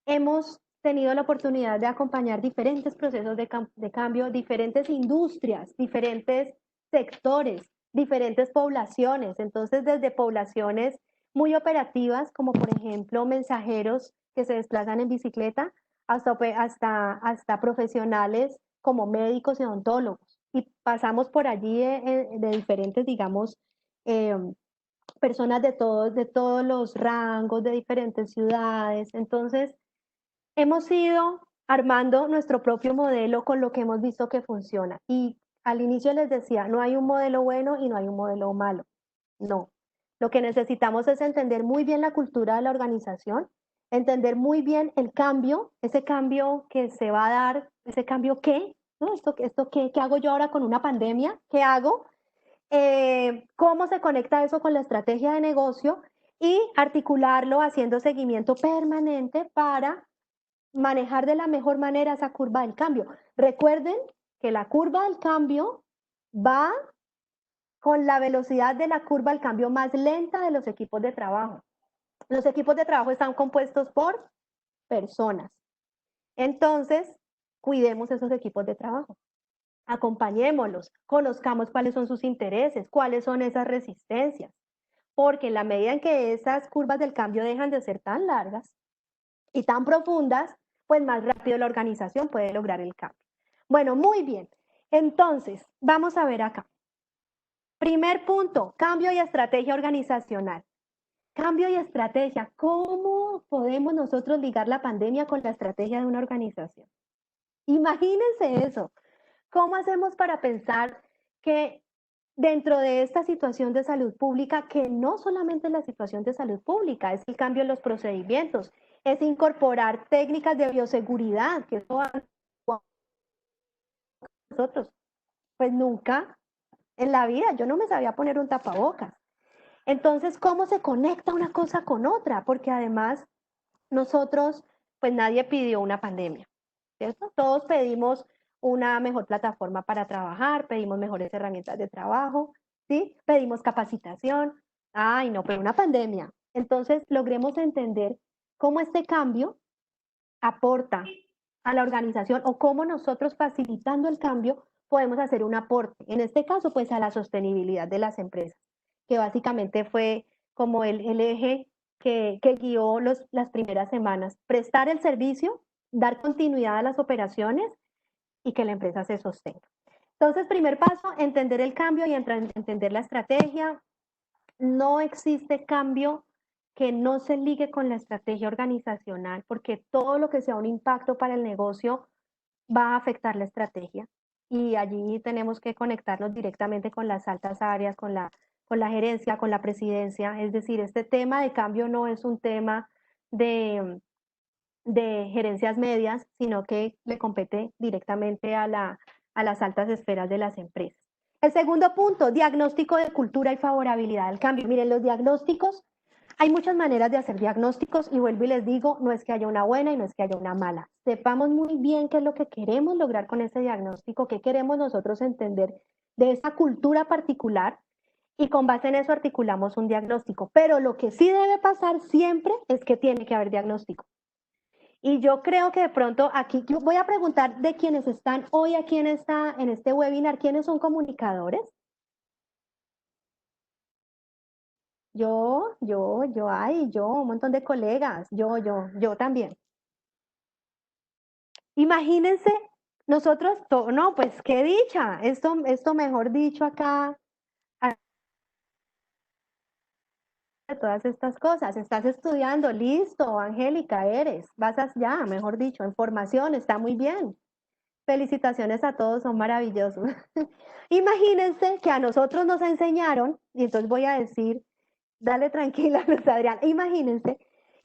hemos tenido la oportunidad de acompañar diferentes procesos de cambio, diferentes industrias, diferentes sectores, diferentes poblaciones. Entonces, desde poblaciones muy operativas, como por ejemplo mensajeros que se desplazan en bicicleta, hasta profesionales como médicos y odontólogos, y pasamos por allí de diferentes, digamos, personas de todos los rangos, de diferentes ciudades. Entonces, hemos ido armando nuestro propio modelo con lo que hemos visto que funciona. Y al inicio les decía, no hay un modelo bueno y no hay un modelo malo. No. Lo que necesitamos es entender muy bien la cultura de la organización, entender muy bien el cambio, ese cambio que se va a dar, ese cambio qué, ¿no? Esto qué hago yo ahora con una pandemia, ¿qué hago? Cómo se conecta eso con la estrategia de negocio y articularlo haciendo seguimiento permanente para manejar de la mejor manera esa curva del cambio. Recuerden que la curva del cambio va con la velocidad de la curva del cambio más lenta de los equipos de trabajo. Los equipos de trabajo están compuestos por personas. Entonces, cuidemos esos equipos de trabajo. Acompañémoslos, conozcamos cuáles son sus intereses, cuáles son esas resistencias, porque en la medida en que esas curvas del cambio dejan de ser tan largas y tan profundas, pues más rápido la organización puede lograr el cambio. Bueno, muy bien. Entonces, vamos a ver acá. Primer punto, cambio y estrategia organizacional. Cambio y estrategia. ¿Cómo podemos nosotros ligar la pandemia con la estrategia de una organización? Imagínense eso. ¿Cómo hacemos para pensar que dentro de esta situación de salud pública, que no solamente es la situación de salud pública, es el cambio en los procedimientos, es incorporar técnicas de bioseguridad, que eso nosotros, pues nunca en la vida, yo no me sabía poner un tapabocas. Entonces, ¿cómo se conecta una cosa con otra? Porque además nosotros, pues nadie pidió una pandemia, ¿cierto? Todos pedimos una mejor plataforma para trabajar, pedimos mejores herramientas de trabajo, ¿sí? Pedimos capacitación. Ay, no, pero una pandemia. Entonces, logremos entender cómo este cambio aporta a la organización o cómo nosotros facilitando el cambio podemos hacer un aporte. En este caso, pues a la sostenibilidad de las empresas, que básicamente fue como el eje que guió las primeras semanas. Prestar el servicio, dar continuidad a las operaciones y que la empresa se sostenga. Entonces, primer paso, entender el cambio y entender la estrategia. No existe cambio que no se ligue con la estrategia organizacional, porque todo lo que sea un impacto para el negocio va a afectar la estrategia. Y allí tenemos que conectarnos directamente con las altas áreas, con la gerencia, con la presidencia. Es decir, este tema de cambio no es un tema de gerencias medias, sino que le compete directamente a las altas esferas de las empresas. El segundo punto, diagnóstico de cultura y favorabilidad al cambio. Miren, los diagnósticos, hay muchas maneras de hacer diagnósticos y vuelvo y les digo, no es que haya una buena y no es que haya una mala. Sepamos muy bien qué es lo que queremos lograr con ese diagnóstico, qué queremos nosotros entender de esa cultura particular y con base en eso articulamos un diagnóstico. Pero lo que sí debe pasar siempre es que tiene que haber diagnóstico. Y yo creo que de pronto aquí, yo voy a preguntar de quienes están hoy aquí en este webinar, ¿quiénes son comunicadores? Un montón de colegas, yo también. Imagínense, nosotros, no, pues qué dicha, esto mejor dicho acá, de todas estas cosas, estás estudiando, listo, Angélica, vas ya, mejor dicho, en formación, está muy bien. Felicitaciones a todos, son maravillosos. Imagínense que a nosotros nos enseñaron, y entonces voy a decir, dale tranquila, Luz Adriana, imagínense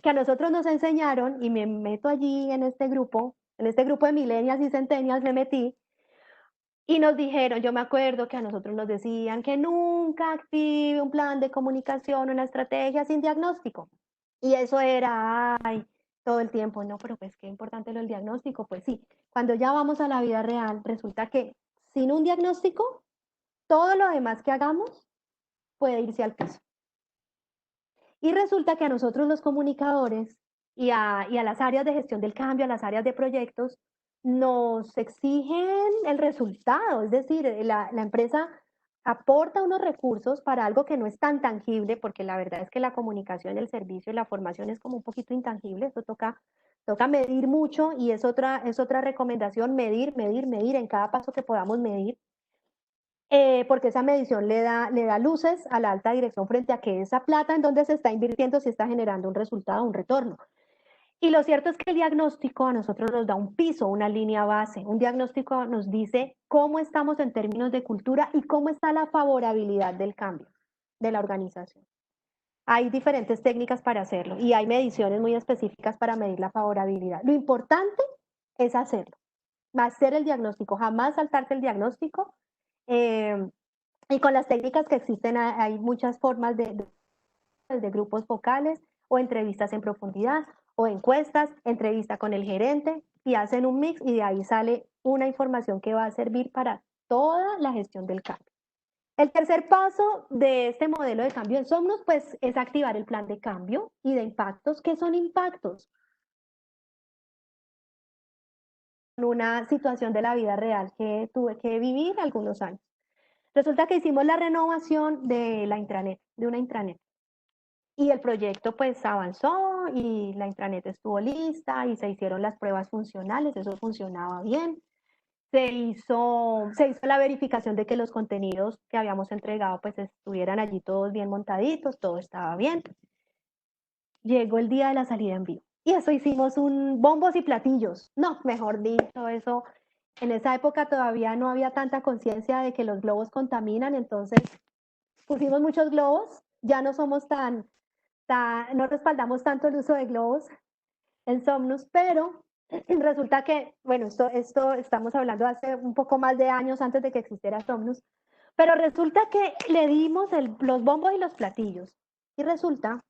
que a nosotros nos enseñaron, y me meto allí en este grupo de millennials y centennials me metí, y nos dijeron, yo me acuerdo que a nosotros nos decían que nunca active un plan de comunicación, una estrategia sin diagnóstico. Y eso era, ay, todo el tiempo, no, pero pues qué importante lo del diagnóstico. Pues sí, cuando ya vamos a la vida real, resulta que sin un diagnóstico, todo lo demás que hagamos puede irse al piso. Y resulta que a nosotros los comunicadores y a las áreas de gestión del cambio, a las áreas de proyectos, nos exigen el resultado, es decir, la empresa aporta unos recursos para algo que no es tan tangible, porque la verdad es que la comunicación, el servicio y la formación es como un poquito intangible, eso toca Toca medir mucho y es otra recomendación, medir en cada paso que podamos medir, porque esa medición le da luces a la alta dirección frente a que esa plata en donde se está invirtiendo si está generando un resultado, un retorno. Y lo cierto es que el diagnóstico a nosotros nos da un piso, una línea base. Un diagnóstico nos dice cómo estamos en términos de cultura y cómo está la favorabilidad del cambio de la organización. Hay diferentes técnicas para hacerlo y hay mediciones muy específicas para medir la favorabilidad. Lo importante es hacerlo, hacer el diagnóstico, jamás saltarse el diagnóstico. Y con las técnicas que existen hay muchas formas de grupos focales o entrevistas en profundidad o encuestas, entrevista con el gerente y hacen un mix y de ahí sale una información que va a servir para toda la gestión del cambio. El tercer paso de este modelo de cambio en Somnus, pues, es activar el plan de cambio y de impactos. ¿Qué son impactos? Una situación de la vida real que tuve que vivir algunos años. Resulta que hicimos la renovación de la intranet, de una intranet. Y el proyecto pues avanzó y la intranet estuvo lista y se hicieron las pruebas funcionales, eso funcionaba bien. Se hizo la verificación de que los contenidos que habíamos entregado pues estuvieran allí todos bien montaditos, todo estaba bien. Llegó el día de la salida en vivo y eso hicimos un bombos y platillos. No, mejor dicho, eso en esa época todavía no había tanta conciencia de que los globos contaminan, entonces pusimos muchos globos, ya no somos no respaldamos tanto el uso de globos en Somnus, pero resulta que, bueno, esto estamos hablando hace un poco más de años antes de que existiera Somnus, pero resulta que le dimos los bombos y los platillos y resulta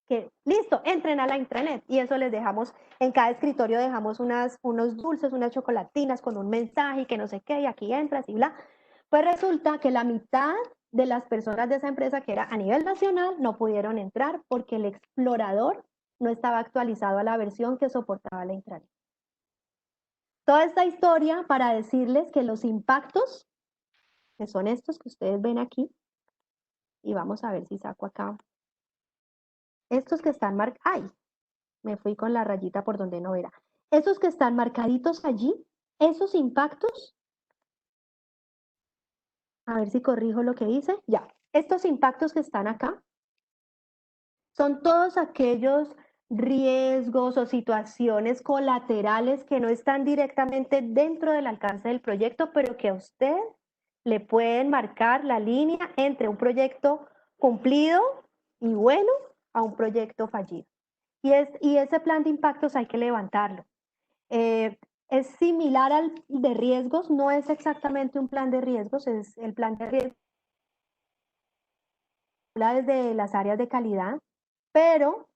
que, listo, entren a la intranet y eso les dejamos, en cada escritorio dejamos unos dulces, unas chocolatinas con un mensaje y que no sé qué, y aquí entras y bla. Pues resulta que la mitad de las personas de esa empresa, que era a nivel nacional, no pudieron entrar porque el explorador no estaba actualizado a la versión que soportaba la intranet. Toda esta historia para decirles que los impactos, que son estos que ustedes ven aquí, y vamos a ver si saco acá, estos que están marcados, ¡ay! Me fui con la rayita por donde no era. Esos que están marcaditos allí, esos impactos, a ver si corrijo lo que dice, ya, estos impactos que están acá, son todos aquellos riesgos o situaciones colaterales que no están directamente dentro del alcance del proyecto, pero que a usted le pueden marcar la línea entre un proyecto cumplido y bueno a un proyecto fallido. Y ese plan de impactos hay que levantarlo. Es similar al de riesgos, no es exactamente un plan de riesgos, es el plan de riesgos desde las áreas de calidad, pero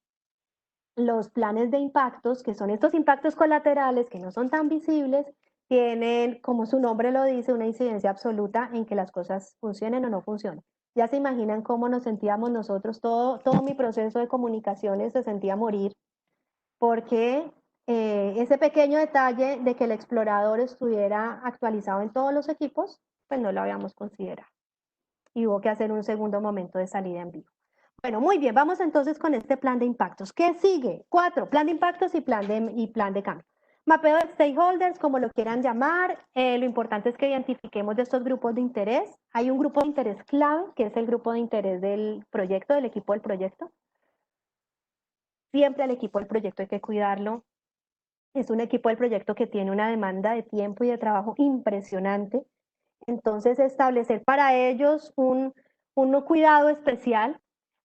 los planes de impactos, que son estos impactos colaterales que no son tan visibles, tienen, como su nombre lo dice, una incidencia absoluta en que las cosas funcionen o no funcionen. Ya se imaginan cómo nos sentíamos nosotros, todo mi proceso de comunicaciones se sentía morir, porque ese pequeño detalle de que el explorador estuviera actualizado en todos los equipos, pues no lo habíamos considerado. Y hubo que hacer un segundo momento de salida en vivo. Bueno, muy bien, vamos entonces con este plan de impactos. ¿Qué sigue? 4, plan de impactos y plan de cambio. Mapeo de stakeholders, como lo quieran llamar. Lo importante es que identifiquemos de estos grupos de interés. Hay un grupo de interés clave, que es el grupo de interés del proyecto, del equipo del proyecto. Siempre al equipo del proyecto hay que cuidarlo. Es un equipo del proyecto que tiene una demanda de tiempo y de trabajo impresionante. Entonces, establecer para ellos un cuidado especial.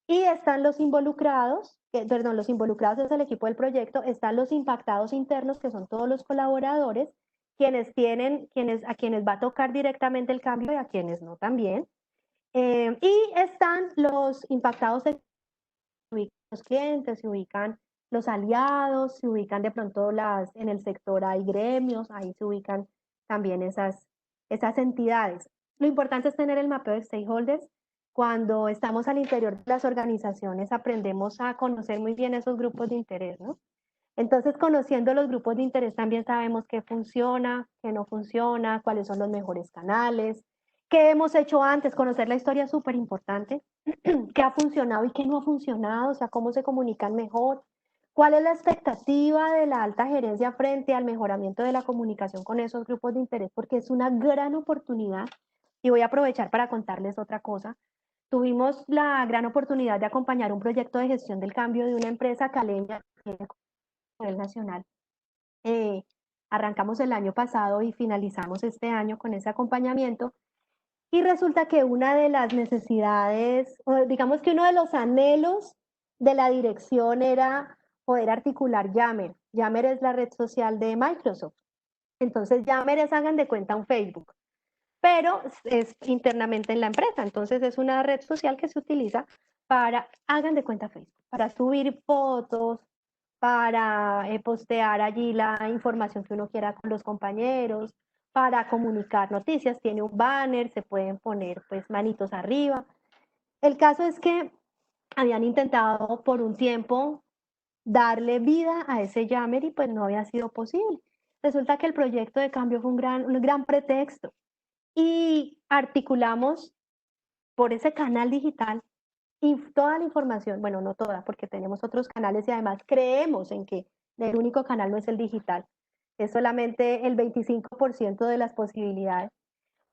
Y están los involucrados, los involucrados es el equipo del proyecto, están los impactados internos, que son todos los colaboradores, a quienes va a tocar directamente el cambio y a quienes no también. Y están los impactados, se ubican los clientes, se ubican los aliados, se ubican de pronto en el sector hay gremios, ahí se ubican también esas entidades. Lo importante es tener el mapeo de stakeholders. Cuando estamos al interior de las organizaciones aprendemos a conocer muy bien esos grupos de interés, ¿no? Entonces, conociendo los grupos de interés también sabemos qué funciona, qué no funciona, cuáles son los mejores canales, qué hemos hecho antes, conocer la historia es súper importante, qué ha funcionado y qué no ha funcionado, o sea, cómo se comunican mejor, ¿Cuál es la expectativa de la alta gerencia frente al mejoramiento de la comunicación con esos grupos de interés? Porque es una gran oportunidad y voy a aprovechar para contarles otra cosa. Tuvimos la gran oportunidad de acompañar un proyecto de gestión del cambio de una empresa caleña a nivel nacional. Arrancamos el año pasado y finalizamos este año con ese acompañamiento. Y resulta que una de las necesidades, o digamos que uno de los anhelos de la dirección era poder articular Yammer. Yammer es la red social de Microsoft. Entonces Yammer es, hagan de cuenta, un Facebook, pero es internamente en la empresa. Entonces es una red social que se utiliza para, hagan de cuenta, Facebook, para subir fotos, para postear allí la información que uno quiera con los compañeros, para comunicar noticias, tiene un banner, se pueden poner pues manitos arriba. El caso es que habían intentado por un tiempo darle vida a ese Yammer y pues no había sido posible. Resulta que el proyecto de cambio fue un gran pretexto y articulamos por ese canal digital y toda la información, bueno, no toda, porque tenemos otros canales y además creemos en que el único canal no es el digital, es solamente el 25% de las posibilidades.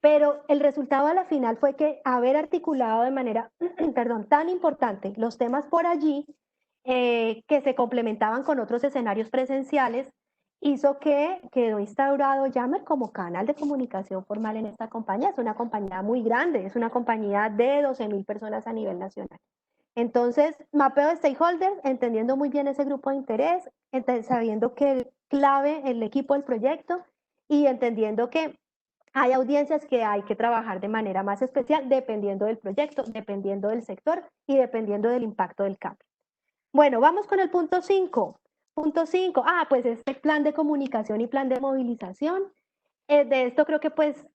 Pero el resultado a la final fue que haber articulado de manera, perdón, tan importante los temas por allí, que se complementaban con otros escenarios presenciales, hizo que quedó instaurado Yammer como canal de comunicación formal en esta compañía. Es una compañía muy grande, es una compañía de 12.000 personas a nivel nacional. Entonces, mapeo de stakeholders, entendiendo muy bien ese grupo de interés, sabiendo que clave el equipo del proyecto y entendiendo que hay audiencias que hay que trabajar de manera más especial dependiendo del proyecto, dependiendo del sector y dependiendo del impacto del cambio. Bueno, vamos con el punto 5. Punto 5, pues este plan de comunicación y plan de movilización. De esto creo que pues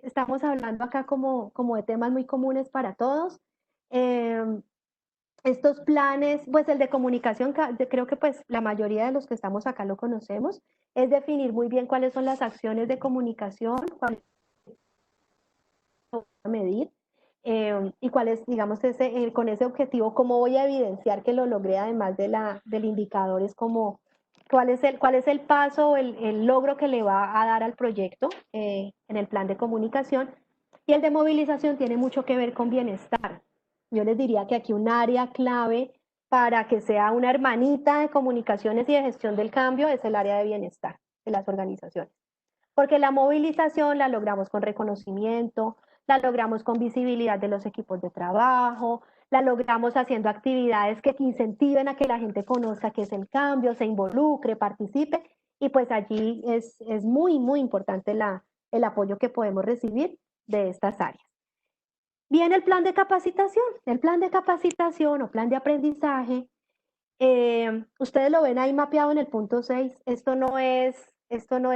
estamos hablando acá como de temas muy comunes para todos. Estos planes, pues el de comunicación, creo que pues la mayoría de los que estamos acá lo conocemos, es definir muy bien cuáles son las acciones de comunicación, cuáles voy a medir, y cuál es, digamos, con ese objetivo, cómo voy a evidenciar que lo logré, además del indicador, es como cuál es el paso, el logro que le va a dar al proyecto en el plan de comunicación. Y el de movilización tiene mucho que ver con bienestar. Yo les diría que aquí un área clave para que sea una hermanita de comunicaciones y de gestión del cambio es el área de bienestar de las organizaciones. Porque la movilización la logramos con reconocimiento, la logramos con visibilidad de los equipos de trabajo, la logramos haciendo actividades que incentiven a que la gente conozca qué es el cambio, se involucre, participe, y pues allí es muy, muy importante el apoyo que podemos recibir de estas áreas. Viene el plan de capacitación. El plan de capacitación o plan de aprendizaje, ustedes lo ven ahí mapeado en el punto 6. Esto no es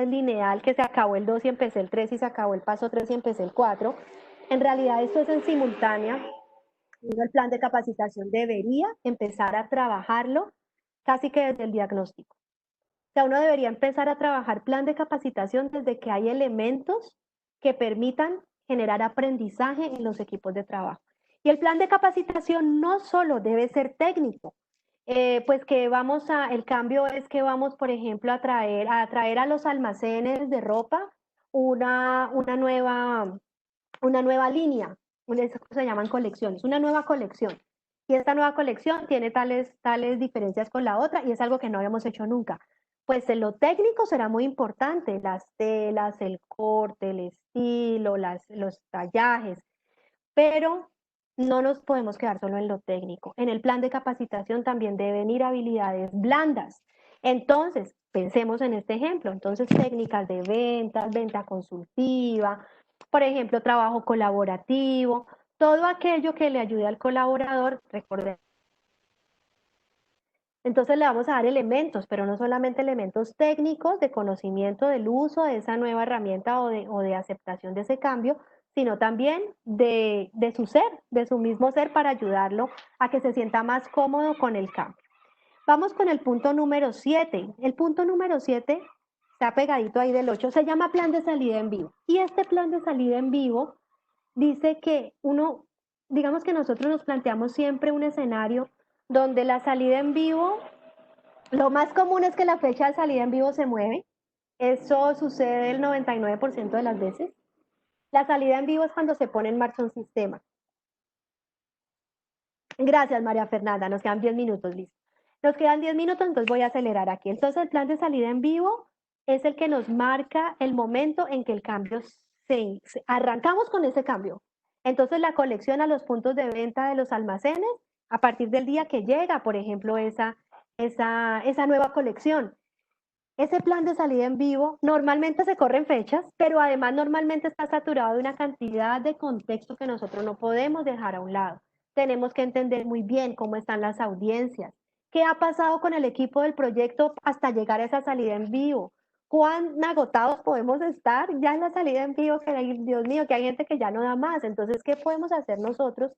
lineal, que se acabó el 2 y empecé el 3 y se acabó el paso 3 y empecé el 4. En realidad esto es en simultánea. El plan de capacitación debería empezar a trabajarlo casi que desde el diagnóstico. O sea, uno debería empezar a trabajar plan de capacitación desde que hay elementos que permitan generar aprendizaje en los equipos de trabajo. Y el plan de capacitación no solo debe ser técnico, pues que el cambio es que vamos, por ejemplo, a traer a los almacenes de ropa una nueva línea, eso se llaman colecciones, una nueva colección. Y esta nueva colección tiene tales diferencias con la otra y es algo que no habíamos hecho nunca. Pues en lo técnico será muy importante, las telas, el corte, el estilo, los tallajes, pero no nos podemos quedar solo en lo técnico. En el plan de capacitación también deben ir habilidades blandas. Entonces, pensemos en este ejemplo. Entonces, técnicas de ventas, venta consultiva, por ejemplo, trabajo colaborativo, todo aquello que le ayude al colaborador, recordemos. Entonces le vamos a dar elementos, pero no solamente elementos técnicos de conocimiento del uso de esa nueva herramienta o de aceptación de ese cambio, sino también de su ser, de su mismo ser, para ayudarlo a que se sienta más cómodo con el cambio. Vamos con el punto número 7. El punto número 7 está pegadito ahí del 8, se llama plan de salida en vivo. Y este plan de salida en vivo dice que digamos que nosotros nos planteamos siempre un escenario donde la salida en vivo Lo más común es que la fecha de salida en vivo se mueve. Eso sucede el 99% de las veces. La salida en vivo es cuando se pone en marcha un sistema. Gracias, María Fernanda. Nos quedan 10 minutos, listo. Nos quedan 10 minutos, entonces voy a acelerar aquí. Entonces, el plan de salida en vivo es el que nos marca el momento en que el cambio arrancamos con ese cambio. Entonces, la colección a los puntos de venta de los almacenes, a partir del día que llega, por ejemplo, esa nueva colección. Ese plan de salida en vivo normalmente se corren fechas, pero además normalmente está saturado de una cantidad de contexto que nosotros no podemos dejar a un lado. Tenemos que entender muy bien cómo están las audiencias, qué ha pasado con el equipo del proyecto hasta llegar a esa salida en vivo, cuán agotados podemos estar ya en la salida en vivo, que Dios mío, que hay gente que ya no da más. Entonces, ¿qué podemos hacer nosotros?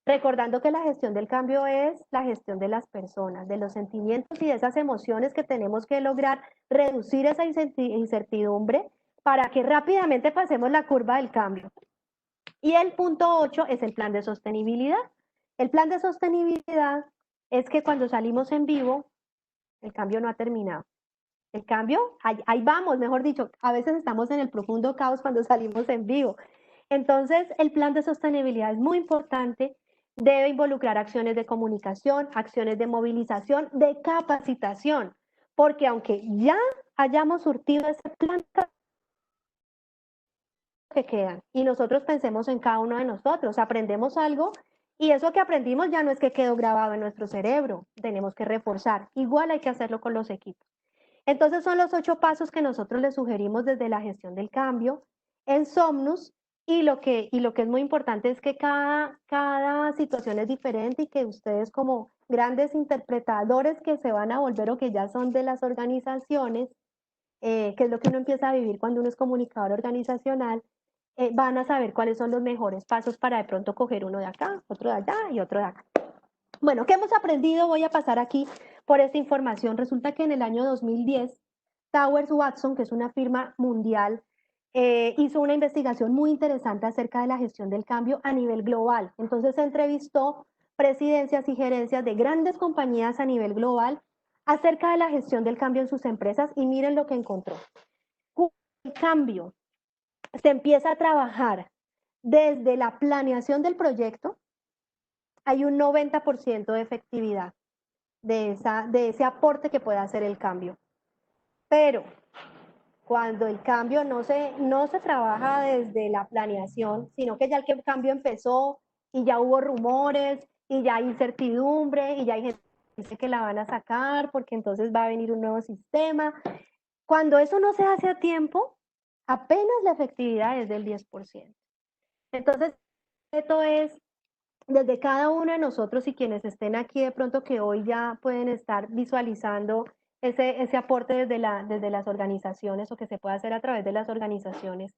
Recordando que la gestión del cambio es la gestión de las personas, de los sentimientos y de esas emociones que tenemos que lograr reducir esa incertidumbre para que rápidamente pasemos la curva del cambio. Y el punto 8 es el plan de sostenibilidad. El plan de sostenibilidad es que cuando salimos en vivo, el cambio no ha terminado. El cambio, ahí vamos, mejor dicho, a veces estamos en el profundo caos cuando salimos en vivo. Entonces, el plan de sostenibilidad es muy importante, debe involucrar acciones de comunicación, acciones de movilización, de capacitación, porque aunque ya hayamos surtido ese plan que quedan y nosotros pensemos en cada uno de nosotros, aprendemos algo y eso que aprendimos ya no es que quedó grabado en nuestro cerebro, tenemos que reforzar. Igual hay que hacerlo con los equipos. Entonces son los 8 pasos que nosotros les sugerimos desde la gestión del cambio en Somnus y lo que es muy importante es que cada situación es diferente y que ustedes como grandes interpretadores que se van a volver o que ya son de las organizaciones, que es lo que uno empieza a vivir cuando uno es comunicador organizacional, van a saber cuáles son los mejores pasos para de pronto coger uno de acá, otro de allá y otro de acá. Bueno, ¿qué hemos aprendido? Voy a pasar aquí por esta información. Resulta que en el año 2010, Towers Watson, que es una firma mundial, hizo una investigación muy interesante acerca de la gestión del cambio a nivel global. Entonces se entrevistó presidencias y gerencias de grandes compañías a nivel global acerca de la gestión del cambio en sus empresas y miren lo que encontró. El cambio se empieza a trabajar desde la planeación del proyecto, hay un 90% de efectividad de ese aporte que puede hacer el cambio. Pero cuando el cambio no se trabaja desde la planeación, sino que ya el cambio empezó y ya hubo rumores y ya hay incertidumbre y ya hay gente que dice que la van a sacar porque entonces va a venir un nuevo sistema. Cuando eso no se hace a tiempo, apenas la efectividad es del 10%. Entonces, esto es desde cada uno de nosotros y quienes estén aquí de pronto que hoy ya pueden estar visualizando ese aporte desde las organizaciones o que se puede hacer a través de las organizaciones,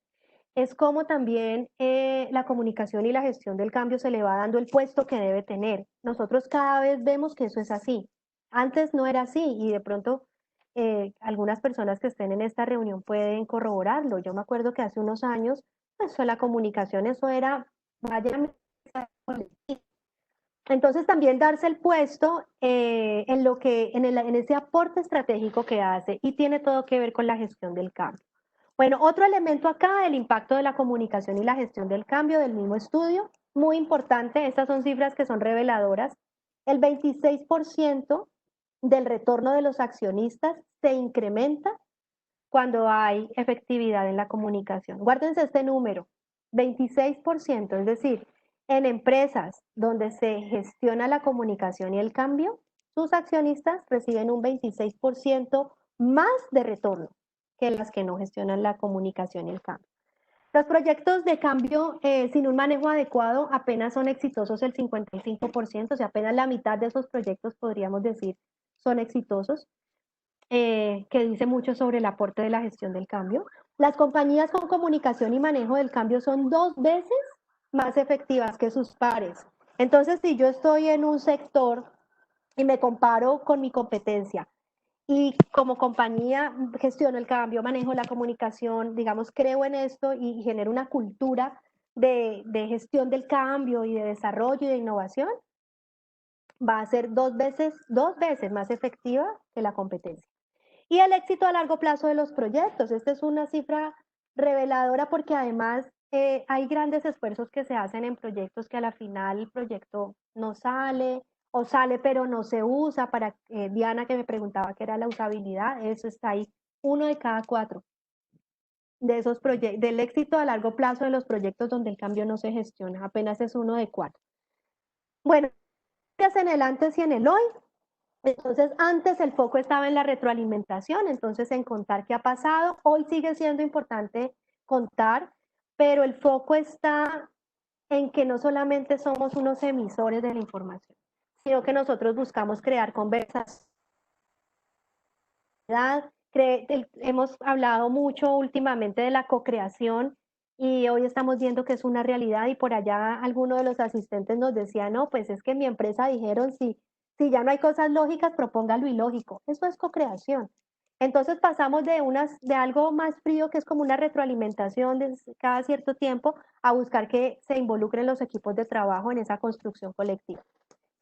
es como también la comunicación y la gestión del cambio se le va dando el puesto que debe tener. Nosotros cada vez vemos que eso es así. Antes no era así y de pronto algunas personas que estén en esta reunión pueden corroborarlo. Yo me acuerdo que hace unos años, pues la comunicación, eso era, vaya. Entonces también darse el puesto en ese aporte estratégico que hace y tiene todo que ver con la gestión del cambio. Bueno, otro elemento acá, el impacto de la comunicación y la gestión del cambio del mismo estudio, muy importante, estas son cifras que son reveladoras. El 26% del retorno de los accionistas se incrementa cuando hay efectividad en la comunicación. Guárdense este número, 26%, es decir, en empresas donde se gestiona la comunicación y el cambio, sus accionistas reciben un 26% más de retorno que las que no gestionan la comunicación y el cambio. Los proyectos de cambio sin un manejo adecuado apenas son exitosos el 55%, o sea, apenas la mitad de esos proyectos podríamos decir son exitosos. Que dice mucho sobre el aporte de la gestión del cambio. Las compañías con comunicación y manejo del cambio son 2 veces más efectivas que sus pares. Entonces, si yo estoy en un sector y me comparo con mi competencia y como compañía gestiono el cambio, manejo la comunicación, digamos, creo en esto y genero una cultura de gestión del cambio y de desarrollo y de innovación, va a ser dos veces más efectiva que la competencia. Y el éxito a largo plazo de los proyectos. Esta es una cifra reveladora porque además hay grandes esfuerzos que se hacen en proyectos que a la final el proyecto no sale o sale pero no se usa. Para Diana, que me preguntaba qué era la usabilidad, eso está ahí, 1 de cada 4 de esos proyectos, del éxito a largo plazo de los proyectos donde el cambio no se gestiona, apenas es 1 de 4. Bueno, en el antes y en el hoy. Entonces, antes el foco estaba en la retroalimentación, entonces en contar qué ha pasado. Hoy sigue siendo importante contar, pero el foco está en que no solamente somos unos emisores de la información, sino que nosotros buscamos crear conversaciones. Hemos hablado mucho últimamente de la co-creación y hoy estamos viendo que es una realidad, y por allá alguno de los asistentes nos decía, no, pues es que en mi empresa dijeron, si ya no hay cosas lógicas, proponga lo ilógico. Eso es co-creación. Entonces pasamos de algo más frío, que es como una retroalimentación de cada cierto tiempo, a buscar que se involucren los equipos de trabajo en esa construcción colectiva.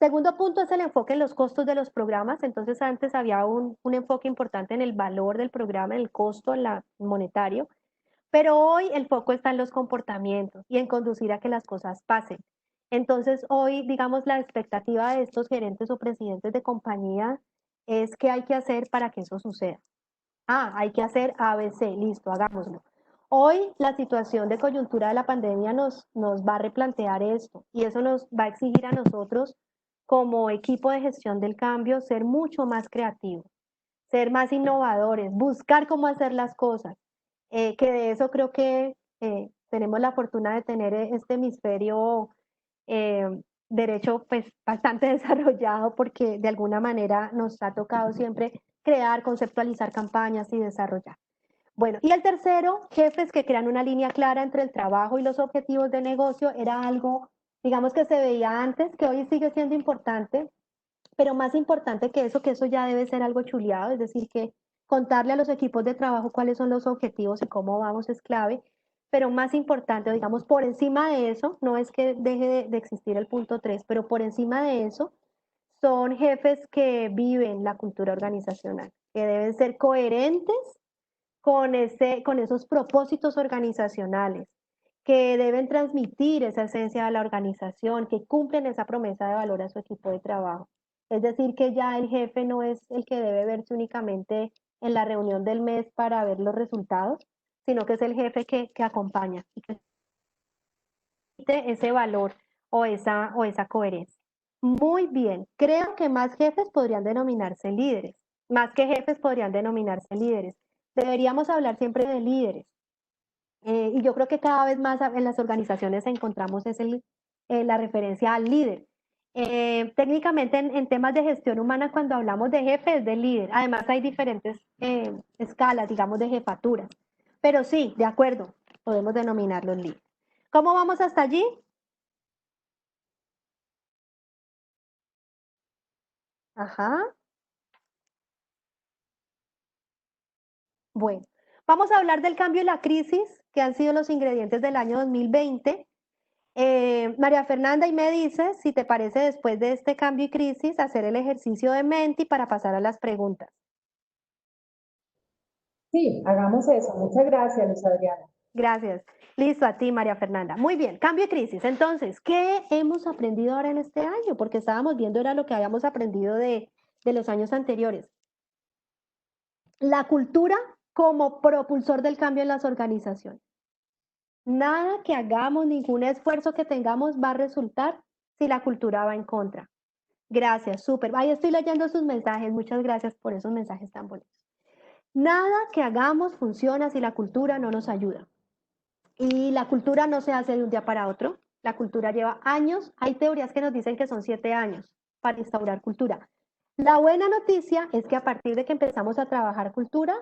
Segundo punto es el enfoque en los costos de los programas. Entonces antes había un enfoque importante en el valor del programa, en el costo monetario, pero hoy el foco está en los comportamientos y en conducir a que las cosas pasen. Entonces hoy, digamos, la expectativa de estos gerentes o presidentes de compañía es qué hay que hacer para que eso suceda. Hay que hacer ABC, listo, hagámoslo. Hoy la situación de coyuntura de la pandemia nos va a replantear esto, y eso nos va a exigir a nosotros como equipo de gestión del cambio ser mucho más creativos, ser más innovadores, buscar cómo hacer las cosas, que de eso creo que tenemos la fortuna de tener este hemisferio eh, derecho pues bastante desarrollado, porque de alguna manera nos ha tocado siempre crear, conceptualizar campañas y desarrollar. Bueno, y el tercero, jefes que crean una línea clara entre el trabajo y los objetivos de negocio. Era algo, digamos, que se veía antes, que hoy sigue siendo importante, pero más importante que eso ya debe ser algo chuleado, es decir, que contarle a los equipos de trabajo cuáles son los objetivos y cómo vamos es clave, pero más importante, digamos, por encima de eso, no es que deje de existir el punto 3, pero por encima de eso, son jefes que viven la cultura organizacional, que deben ser coherentes con esos propósitos organizacionales, que deben transmitir esa esencia de la organización, que cumplen esa promesa de valor a su equipo de trabajo. Es decir, que ya el jefe no es el que debe verse únicamente en la reunión del mes para ver los resultados, sino que es el jefe que acompaña y que transmite ese valor o esa coherencia. Muy bien, creo que más jefes podrían denominarse líderes, más que jefes podrían denominarse líderes. Deberíamos hablar siempre de líderes. Y yo creo que cada vez más en las organizaciones encontramos la referencia al líder. Técnicamente en temas de gestión humana, cuando hablamos de jefe es de líder. Además hay diferentes escalas, digamos, de jefaturas. Pero sí, de acuerdo, podemos denominarlos líder. ¿Cómo vamos hasta allí? Ajá. Bueno, vamos a hablar del cambio y la crisis, que han sido los ingredientes del año 2020. María Fernanda, y me dices si te parece, después de este cambio y crisis, hacer el ejercicio de Menti para pasar a las preguntas. Sí, hagamos eso. Muchas gracias, Luz Adriana. Gracias. Listo, a ti, María Fernanda. Muy bien, cambio y crisis. Entonces, ¿qué hemos aprendido ahora en este año? Porque estábamos viendo era lo que habíamos aprendido de los años anteriores. La cultura como propulsor del cambio en las organizaciones. Nada que hagamos, ningún esfuerzo que tengamos va a resultar si la cultura va en contra. Gracias, súper. Ahí estoy leyendo sus mensajes. Muchas gracias por esos mensajes tan bonitos. Nada que hagamos funciona si la cultura no nos ayuda. Y la cultura no se hace de un día para otro. La cultura lleva años. Hay teorías que nos dicen que son 7 años para instaurar cultura. La buena noticia es que a partir de que empezamos a trabajar cultura,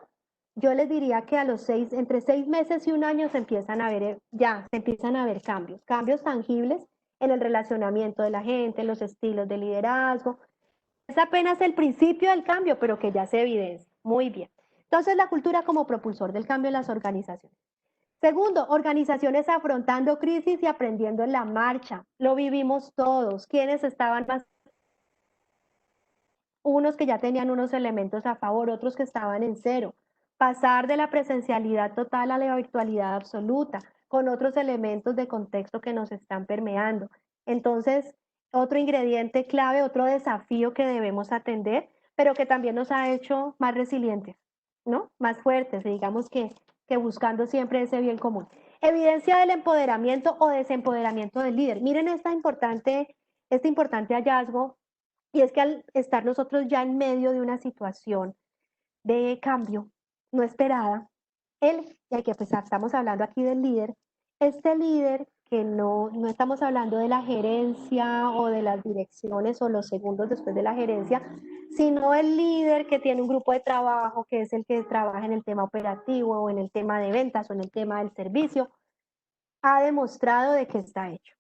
yo les diría que entre 6 meses y un año se empiezan a ver cambios tangibles en el relacionamiento de la gente, en los estilos de liderazgo. Es apenas el principio del cambio, pero que ya se evidencia. Muy bien. Entonces, la cultura como propulsor del cambio en las organizaciones. Segundo, organizaciones afrontando crisis y aprendiendo en la marcha. Lo vivimos todos. ¿Quiénes estaban más unos que ya tenían unos elementos a favor, otros que estaban en cero, pasar de la presencialidad total a la virtualidad absoluta, con otros elementos de contexto que nos están permeando. Entonces, otro ingrediente clave, otro desafío que debemos atender, pero que también nos ha hecho más resilientes, ¿no? Más fuertes, digamos que buscando siempre ese bien común. Evidencia del empoderamiento o desempoderamiento del líder. Miren este importante hallazgo, y es que al estar nosotros ya en medio de una situación de cambio no esperada, ya que pues estamos hablando aquí del líder, este líder que no estamos hablando de la gerencia o de las direcciones o los segundos después de la gerencia, sino el líder que tiene un grupo de trabajo, que es el que trabaja en el tema operativo o en el tema de ventas o en el tema del servicio, ha demostrado de que está hecho.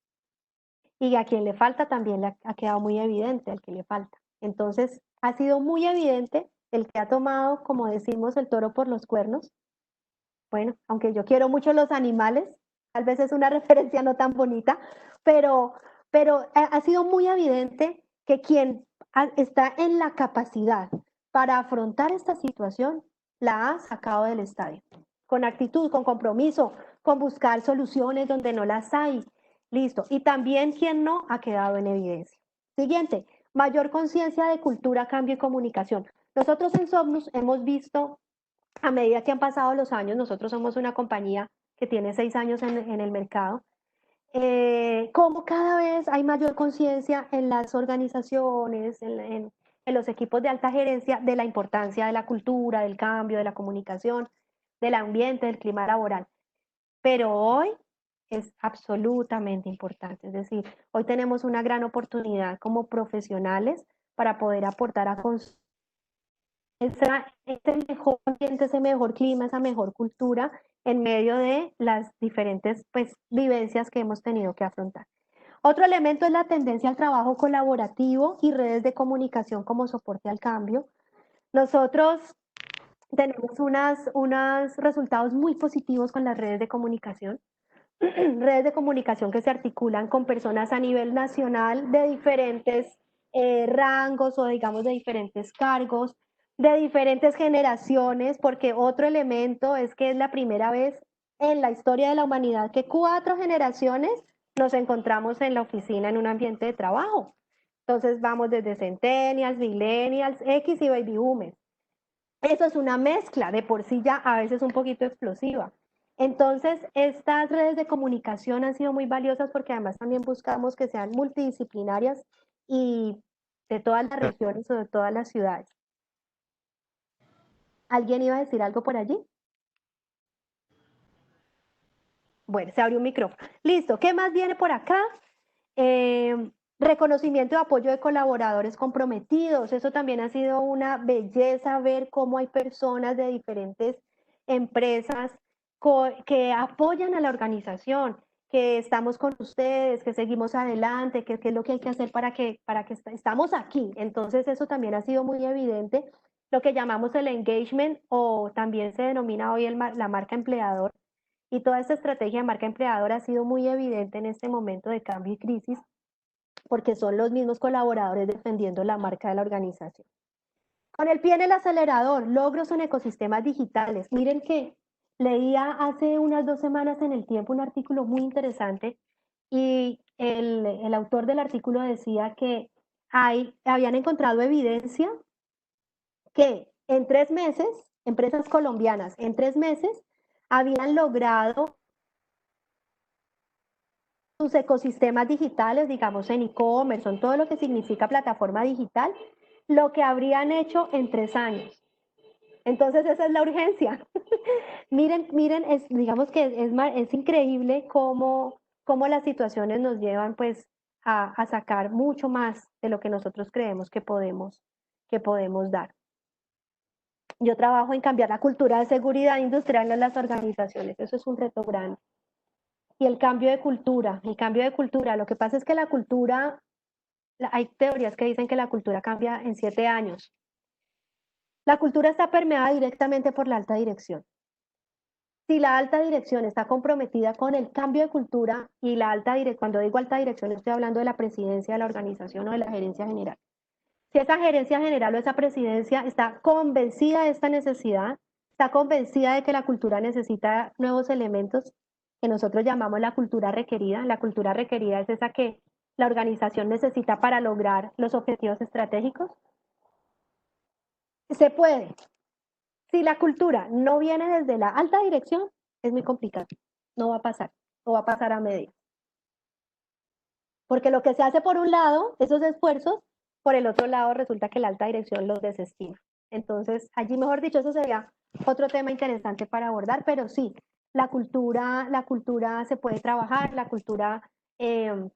Y a quien le falta también le ha quedado muy evidente al que le falta. Entonces, ha sido muy evidente el que ha tomado, como decimos, el toro por los cuernos. Bueno, aunque yo quiero mucho los animales, tal vez es una referencia no tan bonita, pero ha sido muy evidente que quien está en la capacidad para afrontar esta situación, la ha sacado del estadio, con actitud, con compromiso, con buscar soluciones donde no las hay. Listo. Y también quien no ha quedado en evidencia. Siguiente, mayor conciencia de cultura, cambio y comunicación. Nosotros en Somnus hemos visto, a medida que han pasado los años, nosotros somos una compañía que tiene 6 años en el mercado, cómo cada vez hay mayor conciencia en las organizaciones, en los equipos de alta gerencia, de la importancia de la cultura, del cambio, de la comunicación, del ambiente, del clima laboral. Pero hoy es absolutamente importante. Es decir, hoy tenemos una gran oportunidad como profesionales para poder aportar a ese mejor ambiente, ese mejor clima, esa mejor cultura en medio de las diferentes pues, vivencias que hemos tenido que afrontar. Otro elemento es la tendencia al trabajo colaborativo y redes de comunicación como soporte al cambio. Nosotros tenemos unos resultados muy positivos con las redes de comunicación. Redes de comunicación que se articulan con personas a nivel nacional de diferentes rangos o digamos de diferentes cargos, de diferentes generaciones, porque otro elemento es que es la primera vez en la historia de la humanidad que 4 generaciones nos encontramos en la oficina en un ambiente de trabajo. Entonces vamos desde Centennials, Millennials, X y Baby Boomers. Eso es una mezcla de por sí ya a veces un poquito explosiva. Entonces, estas redes de comunicación han sido muy valiosas porque además también buscamos que sean multidisciplinarias y de todas las regiones o de todas las ciudades. ¿Alguien iba a decir algo por allí? Bueno, se abrió un micrófono. Listo, ¿qué más viene por acá? Reconocimiento y apoyo de colaboradores comprometidos. Eso también ha sido una belleza ver cómo hay personas de diferentes empresas que apoyan a la organización, que estamos con ustedes, que seguimos adelante, que es lo que hay que hacer para que estamos aquí. Entonces eso también ha sido muy evidente, lo que llamamos el engagement o también se denomina hoy la marca empleador. Y toda esta estrategia de marca empleadora ha sido muy evidente en este momento de cambio y crisis, porque son los mismos colaboradores defendiendo la marca de la organización. Con el pie en el acelerador, logros en ecosistemas digitales. Miren que leía hace unas 2 semanas en El Tiempo un artículo muy interesante y el autor del artículo decía que habían encontrado evidencia que en 3 meses, empresas colombianas en 3 meses habían logrado sus ecosistemas digitales, digamos en e-commerce, en todo lo que significa plataforma digital, lo que habrían hecho en 3 años. Entonces esa es la urgencia. miren, digamos que es increíble cómo las situaciones nos llevan pues a sacar mucho más de lo que nosotros creemos que podemos dar. Yo trabajo en cambiar la cultura de seguridad industrial en las organizaciones, eso es un reto grande. Y el cambio de cultura, lo que pasa es que la cultura, hay teorías que dicen que la cultura cambia en 7 años. La cultura está permeada directamente por la alta dirección. Si la alta dirección está comprometida con el cambio de cultura y cuando digo alta dirección estoy hablando de la presidencia de la organización o de la gerencia general. Si esa gerencia general o esa presidencia está convencida de esta necesidad, está convencida de que la cultura necesita nuevos elementos que nosotros llamamos la cultura requerida es esa que la organización necesita para lograr los objetivos estratégicos, se puede. Si la cultura no viene desde la alta dirección, es muy complicado. No va a pasar, o va a pasar a medias. Porque lo que se hace por un lado, esos esfuerzos, por el otro lado resulta que la alta dirección los desestima. Entonces, allí, mejor dicho, eso sería otro tema interesante para abordar, pero sí, la cultura se puede trabajar, la cultura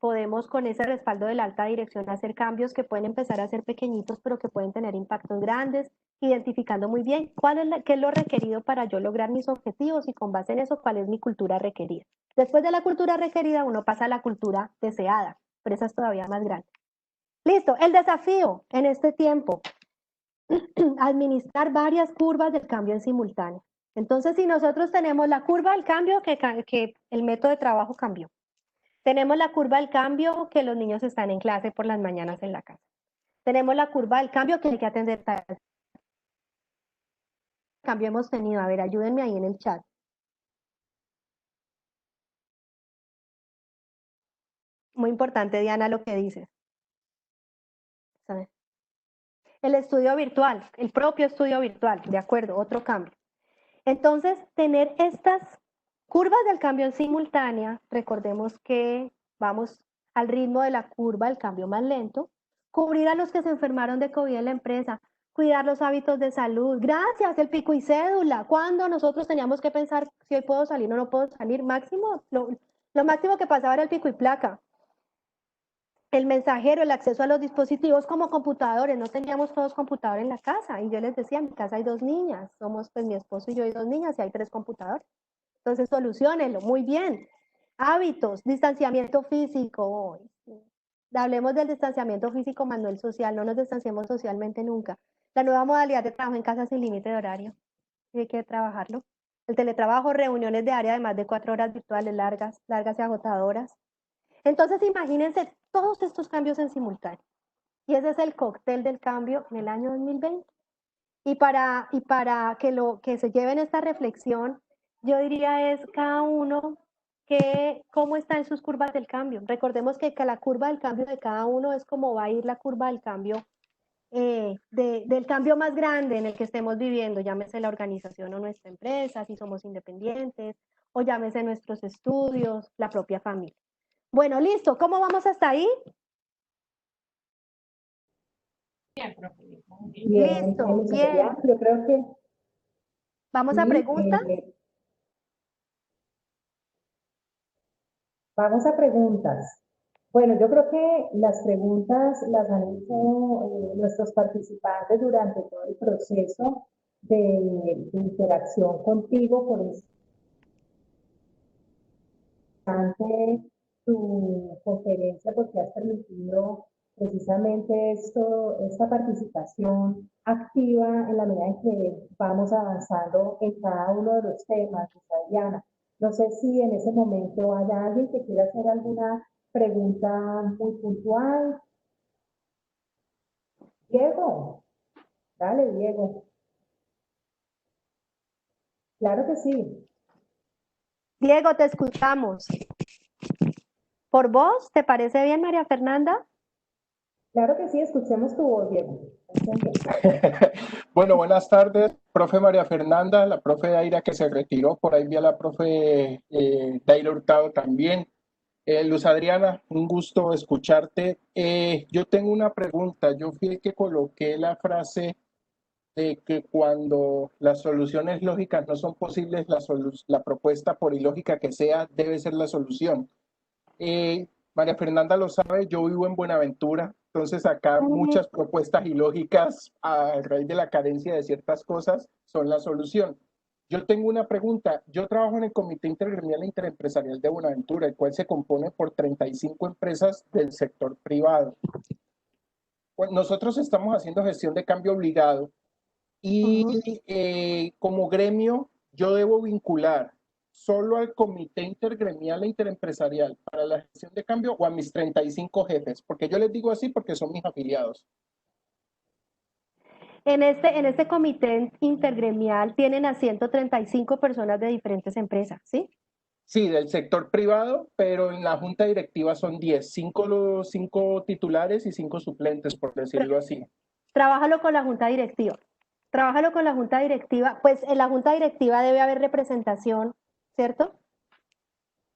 podemos con ese respaldo de la alta dirección hacer cambios que pueden empezar a ser pequeñitos, pero que pueden tener impactos grandes, identificando muy bien qué es lo requerido para yo lograr mis objetivos y con base en eso, cuál es mi cultura requerida. Después de la cultura requerida, uno pasa a la cultura deseada, pero esa es todavía más grande. Listo, el desafío en este tiempo, administrar varias curvas del cambio en simultáneo. Entonces, si nosotros tenemos la curva del cambio, que el método de trabajo cambió. Tenemos la curva del cambio, que los niños están en clase por las mañanas en la casa. Tenemos la curva del cambio, que hay que atender tareas. ¿Qué cambio hemos tenido? A ver, ayúdenme ahí en el chat. Muy importante, Diana, lo que dices. ¿Sabes? El estudio virtual, el propio estudio virtual, de acuerdo, otro cambio. Entonces, tener estas curvas del cambio en simultánea, recordemos que vamos al ritmo de la curva del cambio más lento, cubrir a los que se enfermaron de COVID en la empresa, cuidar los hábitos de salud, gracias, el pico y cédula, cuando nosotros teníamos que pensar si hoy puedo salir o no puedo salir, máximo, lo máximo que pasaba era el pico y placa. El mensajero, el acceso a los dispositivos como computadores, no teníamos todos computadores en la casa y yo les decía, en mi casa hay 2 niñas, somos pues mi esposo y yo y 2 niñas y hay 3 computadores. Entonces solucionenlo, muy bien. Hábitos, distanciamiento físico, hablemos del distanciamiento físico más no el social, no nos distanciemos socialmente nunca. La nueva modalidad de trabajo en casa sin límite de horario, y hay que trabajarlo. El teletrabajo, reuniones de área de más de 4 horas virtuales largas y agotadoras. Entonces imagínense todos estos cambios en simultáneo. Y ese es el cóctel del cambio en el año 2020. Y para que se lleven esta reflexión, yo diría es cada uno cómo está en sus curvas del cambio. Recordemos que la curva del cambio de cada uno es como va a ir la curva del cambio, del cambio más grande en el que estemos viviendo, llámese la organización o nuestra empresa, si somos independientes, o llámese nuestros estudios, la propia familia. Bueno, listo. ¿Cómo vamos hasta ahí? Bien, profe. Bien, Listo, sería, bien. yo creo que ¿Vamos a sí, preguntas? vamos a preguntas. Bueno, yo creo que las preguntas las han hecho nuestros participantes durante todo el proceso de interacción contigo, por eso tu conferencia, porque has permitido precisamente esta participación activa en la medida en que vamos avanzando en cada uno de los temas, Diana. No sé si en ese momento hay alguien que quiera hacer alguna pregunta muy puntual. Diego, dale, Diego. Claro que sí. Diego, te escuchamos. ¿Por vos? ¿Te parece bien, María Fernanda? Claro que sí, escuchemos tu voz, Diego. Bueno, buenas tardes, profe María Fernanda, la profe Daira que se retiró, por ahí vi a la profe Daira Hurtado también. Luz Adriana, un gusto escucharte. Yo tengo una pregunta, yo fui el que coloqué la frase de que cuando las soluciones lógicas no son posibles, la propuesta, por ilógica que sea, debe ser la solución. María Fernanda lo sabe, yo vivo en Buenaventura, entonces acá muchas propuestas ilógicas a raíz de la carencia de ciertas cosas son la solución. Yo tengo una pregunta, yo trabajo en el Comité Intergremial e Interempresarial de Buenaventura, el cual se compone por 35 empresas del sector privado. Pues nosotros estamos haciendo gestión de cambio obligado y como gremio yo debo vincular solo al Comité Intergremial e Interempresarial para la gestión de cambio o a mis 35 jefes, porque yo les digo así porque son mis afiliados. En este comité intergremial tienen a 135 personas de diferentes empresas, ¿sí? Sí, del sector privado, pero en la junta directiva son 10, 5 titulares y 5 suplentes, por decirlo así. Trabájalo con la junta directiva. Trabájalo con la junta directiva. Pues en la junta directiva debe haber representación, ¿cierto?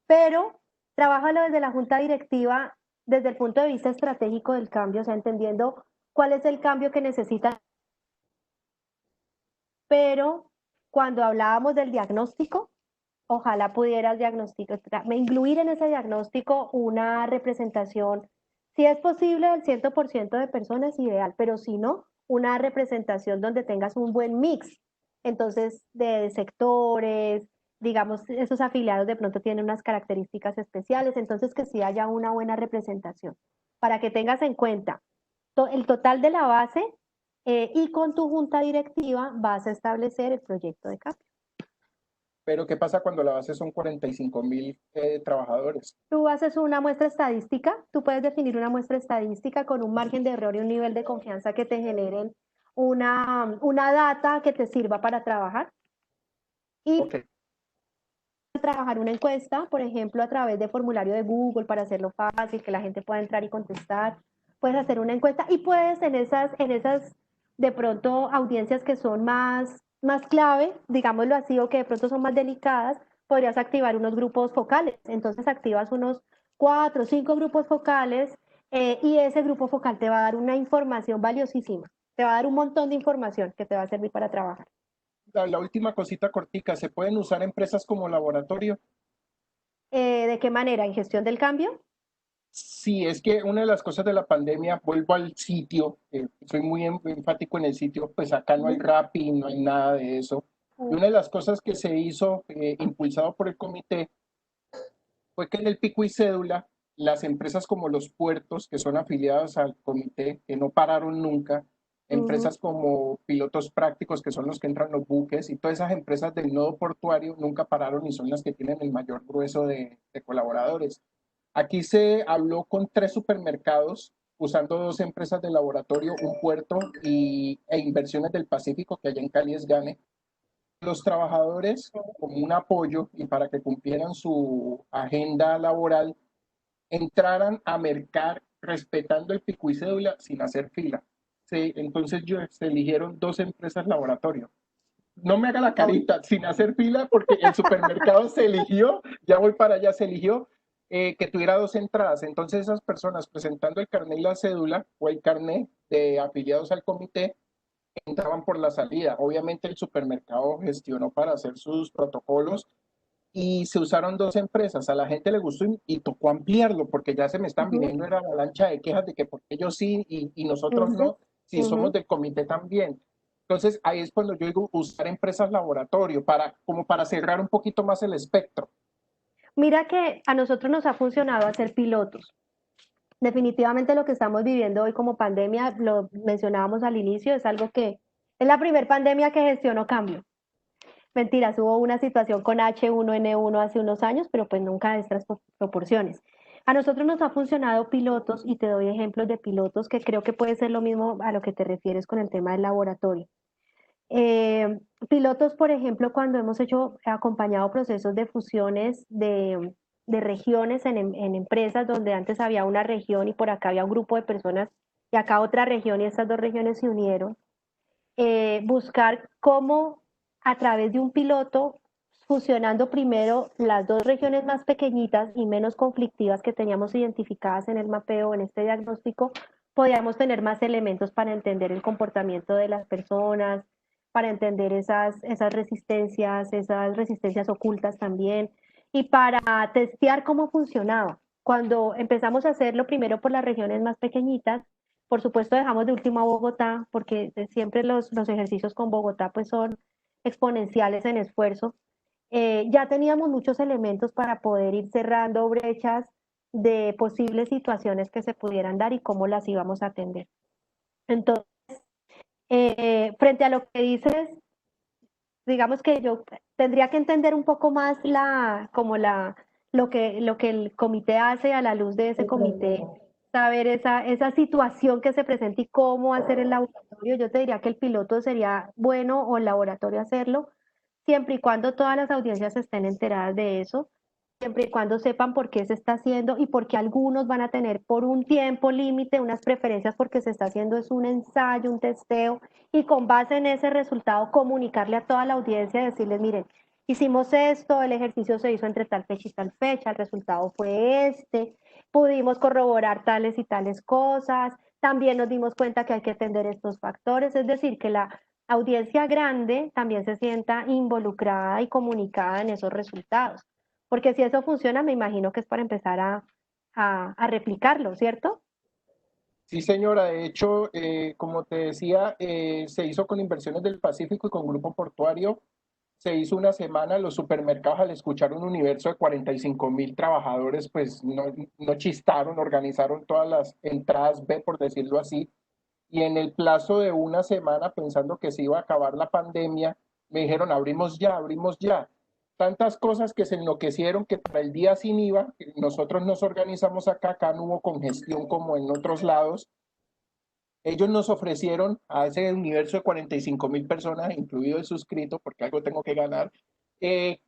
Pero trabájalo desde la junta directiva, desde el punto de vista estratégico del cambio, o sea, entendiendo cuál es el cambio que necesitan. Pero cuando hablábamos del diagnóstico, ojalá pudieras incluir en ese diagnóstico una representación, si es posible, del 100% de personas, ideal, pero si no, una representación donde tengas un buen mix, entonces, de sectores, digamos, esos afiliados de pronto tienen unas características especiales, entonces que sí haya una buena representación, para que tengas en cuenta el total de la base y con tu junta directiva vas a establecer el proyecto de cambio. Pero ¿qué pasa cuando la base son 45.000 trabajadores? Tú haces una muestra estadística, tú puedes definir una muestra estadística con un margen de error y un nivel de confianza que te generen una data que te sirva para trabajar. Y Okay. trabajar una encuesta, por ejemplo, a través de formulario de Google para hacerlo fácil, que la gente pueda entrar y contestar. Puedes hacer una encuesta y puedes en esas de pronto audiencias que son más clave, digámoslo así, o que de pronto son más delicadas, podrías activar unos grupos focales. Entonces activas unos 4 o 5 grupos focales y ese grupo focal te va a dar una información valiosísima. Te va a dar un montón de información que te va a servir para trabajar. La última cosita cortica, ¿se pueden usar empresas como laboratorio? ¿De qué manera? ¿En gestión del cambio? Sí, es que una de las cosas de la pandemia, vuelvo al sitio, soy muy enfático en el sitio, pues acá no hay Rappi, no hay nada de eso. Y una de las cosas que se hizo, impulsado por el comité, fue que en el pico y cédula, las empresas como los puertos, que son afiliadas al comité, que no pararon nunca, empresas como pilotos prácticos, que son los que entran los buques, y todas esas empresas del nodo portuario nunca pararon y son las que tienen el mayor grueso de colaboradores. Aquí se habló con 3 supermercados, usando 2 empresas de laboratorio, un puerto e Inversiones del Pacífico, que allá en Cali es Gane. Los trabajadores, como un apoyo y para que cumplieran su agenda laboral, entraran a mercar respetando el pico y cédula sin hacer fila. Sí, entonces se eligieron 2 empresas laboratorio. No me haga la carita sin hacer fila porque el supermercado se eligió, ya voy para allá, se eligió que tuviera 2 entradas. Entonces esas personas presentando el carnet y la cédula o el carnet de afiliados al comité entraban por la salida. Obviamente el supermercado gestionó para hacer sus protocolos y se usaron 2 empresas. A la gente le gustó y tocó ampliarlo porque ya se me están viniendo era la avalancha de quejas de que porque ellos sí y nosotros no, si somos del comité también. Entonces ahí es cuando yo digo usar empresas laboratorio como para cerrar un poquito más el espectro. Mira que a nosotros nos ha funcionado hacer pilotos. Definitivamente lo que estamos viviendo hoy como pandemia, lo mencionábamos al inicio, es algo que es la primer pandemia que gestionó cambio. Mentiras, hubo una situación con H1N1 hace unos años, pero pues nunca de estas proporciones. A nosotros nos ha funcionado pilotos y te doy ejemplos de pilotos que creo que puede ser lo mismo a lo que te refieres con el tema del laboratorio. Pilotos, por ejemplo, cuando hemos acompañado procesos de fusiones de regiones en empresas donde antes había una región y por acá había un grupo de personas y acá otra región y estas 2 regiones se unieron, buscar cómo a través de un piloto, fusionando primero las 2 regiones más pequeñitas y menos conflictivas que teníamos identificadas en el mapeo, en este diagnóstico, podíamos tener más elementos para entender el comportamiento de las personas, para entender esas resistencias ocultas también, y para testear cómo funcionaba. Cuando empezamos a hacerlo primero por las regiones más pequeñitas, por supuesto dejamos de último a Bogotá, porque siempre los ejercicios con Bogotá pues son exponenciales en esfuerzo. Ya teníamos muchos elementos para poder ir cerrando brechas de posibles situaciones que se pudieran dar y cómo las íbamos a atender. Entonces, frente a lo que dices, digamos que yo tendría que entender un poco más lo que el comité hace a la luz de ese comité saber esa situación que se presenta y cómo hacer el laboratorio. Yo te diría que el piloto sería bueno o el laboratorio hacerlo, siempre y cuando todas las audiencias estén enteradas de eso, siempre y cuando sepan por qué se está haciendo y porque algunos van a tener por un tiempo límite unas preferencias porque se está haciendo es un ensayo, un testeo, y con base en ese resultado comunicarle a toda la audiencia y decirles, miren, hicimos esto, el ejercicio se hizo entre tal fecha y tal fecha, el resultado fue este, pudimos corroborar tales y tales cosas, también nos dimos cuenta que hay que atender estos factores, es decir, que la audiencia grande también se sienta involucrada y comunicada en esos resultados. Porque si eso funciona, me imagino que es para empezar a replicarlo, ¿cierto? Sí, señora. De hecho, como te decía, se hizo con Inversiones del Pacífico y con Grupo Portuario. Se hizo una semana, los supermercados al escuchar un universo de 45.000 trabajadores, pues no chistaron, organizaron todas las entradas B, por decirlo así, y en el plazo de una semana, pensando que se iba a acabar la pandemia, me dijeron, abrimos ya, abrimos ya. Tantas cosas que se enloquecieron que para el día sin IVA, nosotros nos organizamos acá no hubo congestión como en otros lados. Ellos nos ofrecieron a ese universo de 45.000 personas, incluido el suscrito, porque algo tengo que ganar,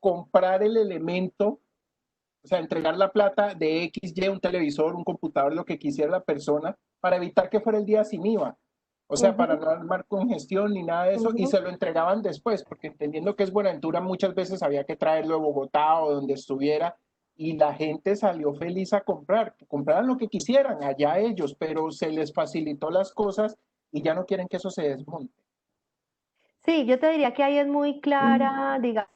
comprar el elemento, o sea, entregar la plata de XY, un televisor, un computador, lo que quisiera la persona, para evitar que fuera el día sin IVA. O sea, para no armar congestión ni nada de eso, y se lo entregaban después, porque entendiendo que es Buenaventura, muchas veces había que traerlo de Bogotá o donde estuviera, y la gente salió feliz a comprar, que compraran lo que quisieran, allá ellos, pero se les facilitó las cosas y ya no quieren que eso se desmonte. Sí, yo te diría que ahí es muy clara, digamos,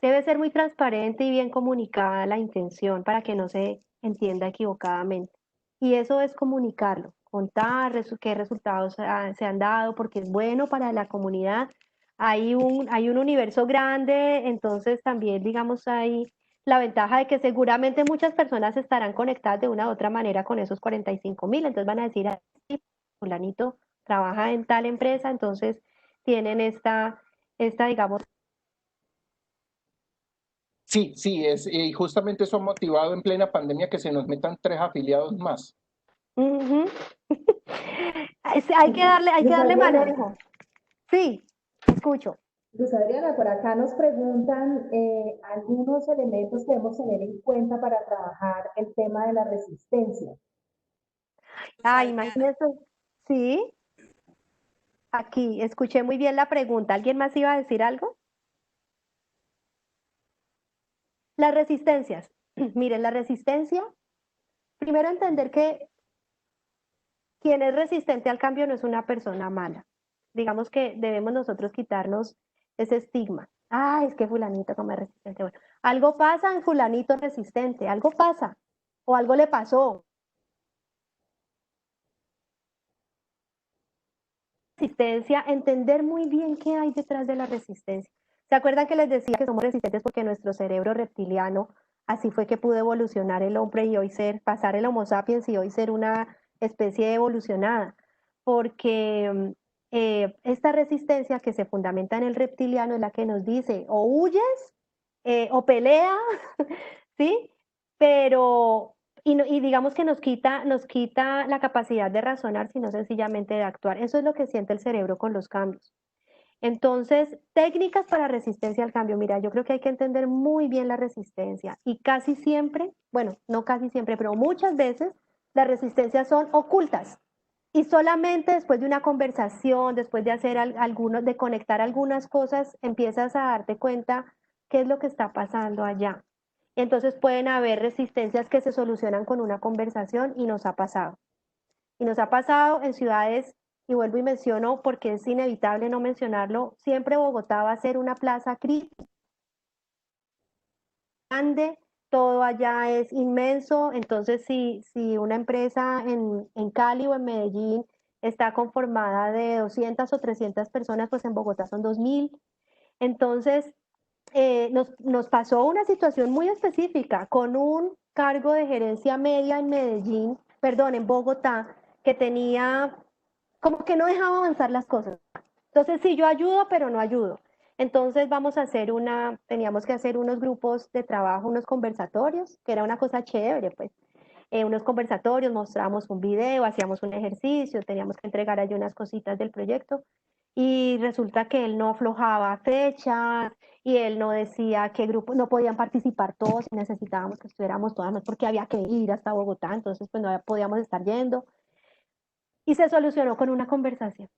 debe ser muy transparente y bien comunicada la intención para que no se entienda equivocadamente. Y eso es comunicarlo, contar qué resultados se han dado, porque es bueno para la comunidad. Hay un universo grande, entonces también, digamos, hay la ventaja de que seguramente muchas personas estarán conectadas de una u otra manera con esos 45.000, entonces van a decir, "Ah, sí, fulanito trabaja en tal empresa", entonces tienen digamos, Sí, sí, y justamente eso ha motivado en plena pandemia que se nos metan 3 afiliados más. ujú. Hay que Luz darle Adriana, manejo. Sí, escucho. Luz Adriana, por acá nos preguntan algunos elementos que debemos tener en cuenta para trabajar el tema de la resistencia. Ah, imagínese. Sí, aquí escuché muy bien la pregunta. ¿Alguien más iba a decir algo? Las resistencias. Miren, la resistencia, primero entender que quien es resistente al cambio no es una persona mala. Digamos que debemos nosotros quitarnos ese estigma. Ah, es que fulanito como es resistente. Bueno, algo pasa en fulanito resistente, algo pasa o algo le pasó. Resistencia, entender muy bien qué hay detrás de la resistencia. ¿Se acuerdan que les decía que somos resistentes porque nuestro cerebro reptiliano, así fue que pudo evolucionar el hombre y hoy pasar el Homo sapiens y hoy ser una especie evolucionada? Porque esta resistencia que se fundamenta en el reptiliano es la que nos dice o huyes o pelea, ¿sí? Pero, y digamos que nos quita la capacidad de razonar, sino sencillamente de actuar. Eso es lo que siente el cerebro con los cambios. Entonces, técnicas para resistencia al cambio. Mira, yo creo que hay que entender muy bien la resistencia y casi siempre, bueno, no casi siempre, pero muchas veces las resistencias son ocultas. Y solamente después de una conversación, después de hacer algunos, de conectar algunas cosas, empiezas a darte cuenta qué es lo que está pasando allá. Entonces pueden haber resistencias que se solucionan con una conversación y nos ha pasado. Y nos ha pasado en ciudades, y vuelvo y menciono porque es inevitable no mencionarlo, siempre Bogotá va a ser una plaza crítica, grande, todo allá es inmenso, entonces si una empresa en Cali o en Medellín está conformada de 200 o 300 personas, pues en Bogotá son 2.000. Entonces, nos pasó una situación muy específica con un cargo de gerencia media en Medellín, perdón, en Bogotá, que tenía como que no dejaba avanzar las cosas. Entonces, sí, yo ayudo, pero no ayudo. Entonces teníamos que hacer unos grupos de trabajo, unos conversatorios, que era una cosa chévere, pues. unos conversatorios, mostrábamos un video, hacíamos un ejercicio, teníamos que entregar allí unas cositas del proyecto y resulta que él no aflojaba fechas y él no decía qué grupo, no podían participar todos y necesitábamos que estuviéramos todas, no porque había que ir hasta Bogotá, entonces pues no podíamos estar yendo y se solucionó con una conversación.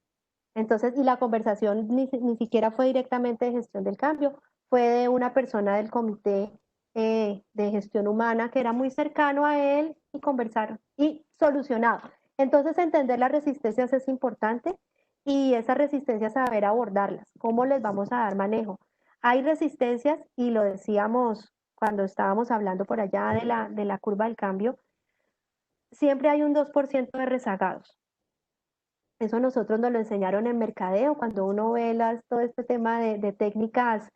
Entonces, y la conversación ni siquiera fue directamente de gestión del cambio, fue de una persona del comité de gestión humana que era muy cercano a él y conversaron y solucionado. Entonces, entender las resistencias es importante y esas resistencias saber abordarlas, cómo les vamos a dar manejo. Hay resistencias y lo decíamos cuando estábamos hablando por allá de la curva del cambio, siempre hay un 2% de rezagados. Eso nosotros nos lo enseñaron en mercadeo, cuando uno ve todo este tema de técnicas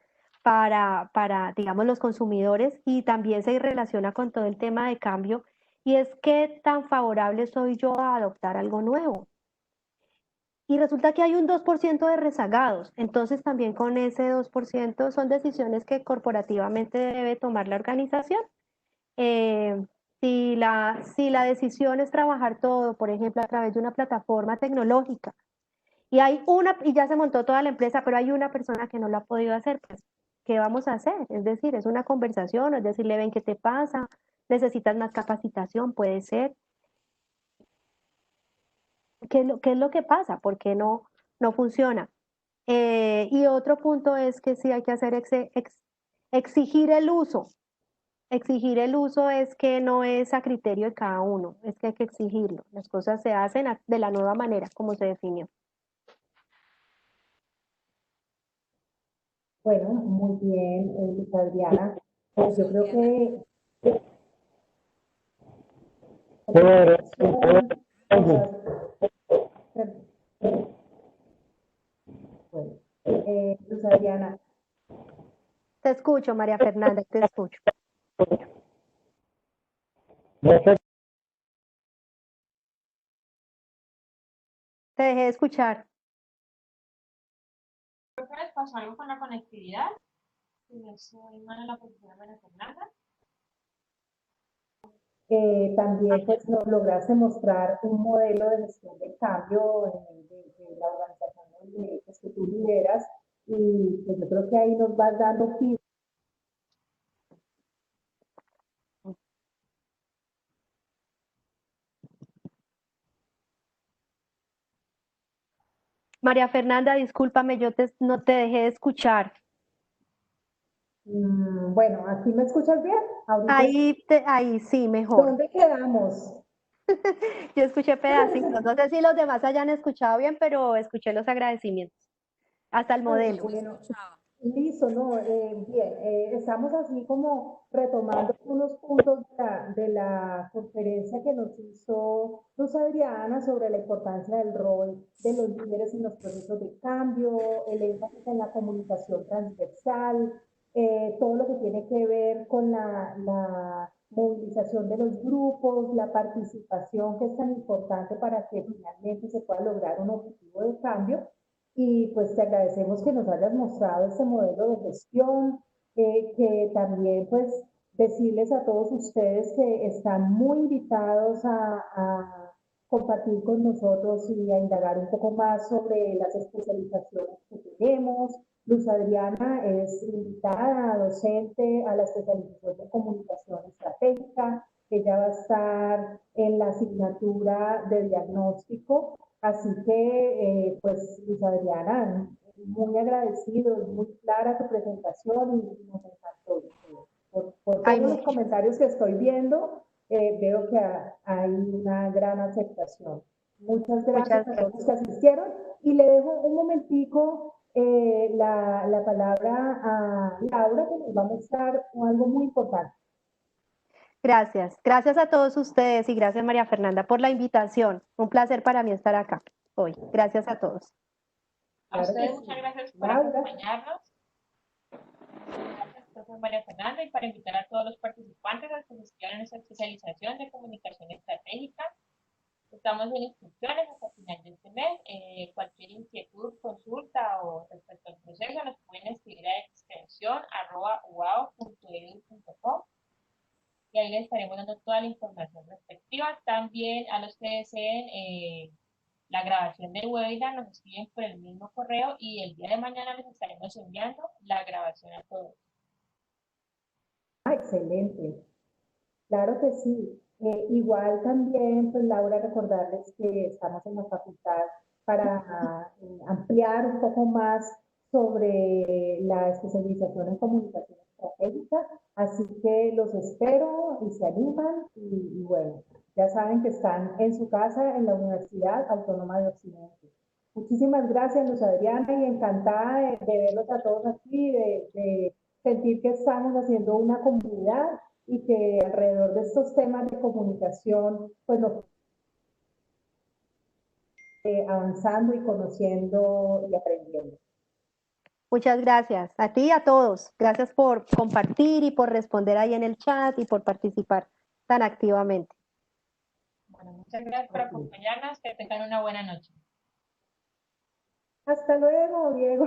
para, digamos, los consumidores y también se relaciona con todo el tema de cambio y es qué tan favorable soy yo a adoptar algo nuevo. Y resulta que hay un 2% de rezagados, entonces también con ese 2% son decisiones que corporativamente debe tomar la organización. Eh, si la decisión es trabajar todo, por ejemplo, a través de una plataforma tecnológica, y ya se montó toda la empresa, pero hay una persona que no lo ha podido hacer, pues, ¿qué vamos a hacer? Es decir, es una conversación, es decirle, ven, ¿qué te pasa? ¿Necesitas más capacitación? Puede ser. ¿Qué es lo que pasa? ¿Por qué no funciona? Y otro punto es que sí hay que hacer exigir el uso. Exigir el uso es que no es a criterio de cada uno, es que hay que exigirlo. Las cosas se hacen de la nueva manera como se definió. Bueno, muy bien, Luz Adriana. Pues yo creo que bueno, Luz Adriana, Te escucho, María Fernanda, te escucho. Te dejé de escuchar. Creo que les pasó algo con la conectividad. Si no estoy mal en la profesora María Fernanda. también pues nos lograste mostrar un modelo de gestión de cambio de la organización pues, que tú lideras y pues yo creo que ahí nos vas dando feedback. María Fernanda, discúlpame, no te dejé de escuchar. Bueno, ¿aquí me escuchas bien? Ahí sí, mejor. ¿Dónde quedamos? Yo escuché pedacitos. No sé si los demás hayan escuchado bien, pero escuché los agradecimientos. Hasta el modelo. Bueno, listo, ¿no? Bien, estamos así como retomando unos puntos de la conferencia que nos hizo Luz Adriana sobre la importancia del rol de los líderes en los procesos de cambio, el énfasis en la comunicación transversal, todo lo que tiene que ver con la movilización de los grupos, la participación que es tan importante para que finalmente se pueda lograr un objetivo de cambio. Y pues te agradecemos que nos hayas mostrado este modelo de gestión, que también pues decirles a todos ustedes que están muy invitados a compartir con nosotros y a indagar un poco más sobre las especializaciones que tenemos. Luz Adriana es invitada, docente a la especialización de comunicación estratégica. Ella va a estar en la asignatura de diagnóstico. Así que, pues, Luz Adriana, muy agradecido, muy clara tu presentación y nos encantó. Por todos los comentarios que estoy viendo, veo que hay una gran aceptación. Muchas gracias a todos los que asistieron y le dejo un momentico la palabra a Laura, que nos va a mostrar algo muy importante. Gracias. Gracias a todos ustedes y gracias María Fernanda por la invitación. Un placer para mí estar acá hoy. Gracias a todos. A ustedes muchas gracias por acompañarnos. Gracias, profe María Fernanda, y para invitar a todos los participantes a que se inscriban en esta especialización de comunicación estratégica. Estamos en inscripciones hasta final de este mes. Cualquier inquietud, consulta o respecto al proceso nos pueden escribir a extensión@uao.edu.com y ahí les estaremos dando toda la información respecto activa. También a los que deseen la grabación del webinar nos escriben por el mismo correo y el día de mañana les estaremos enviando la grabación a todos. Ah, excelente. Claro que sí. Igual también, pues Laura, recordarles que estamos en la facultad para ampliar un poco más sobre la especialización en comunicación estratégica, así que los espero y se animan y bueno, ya saben que están en su casa en la Universidad Autónoma de Occidente. Muchísimas gracias, Luz Adriana, y encantada de verlos a todos aquí, de sentir que estamos haciendo una comunidad y que alrededor de estos temas de comunicación, pues nos avanzando y conociendo y aprendiendo. Muchas gracias a ti y a todos. Gracias por compartir y por responder ahí en el chat y por participar tan activamente. Bueno, muchas gracias por acompañarnos. Que tengan una buena noche. Hasta luego, Diego.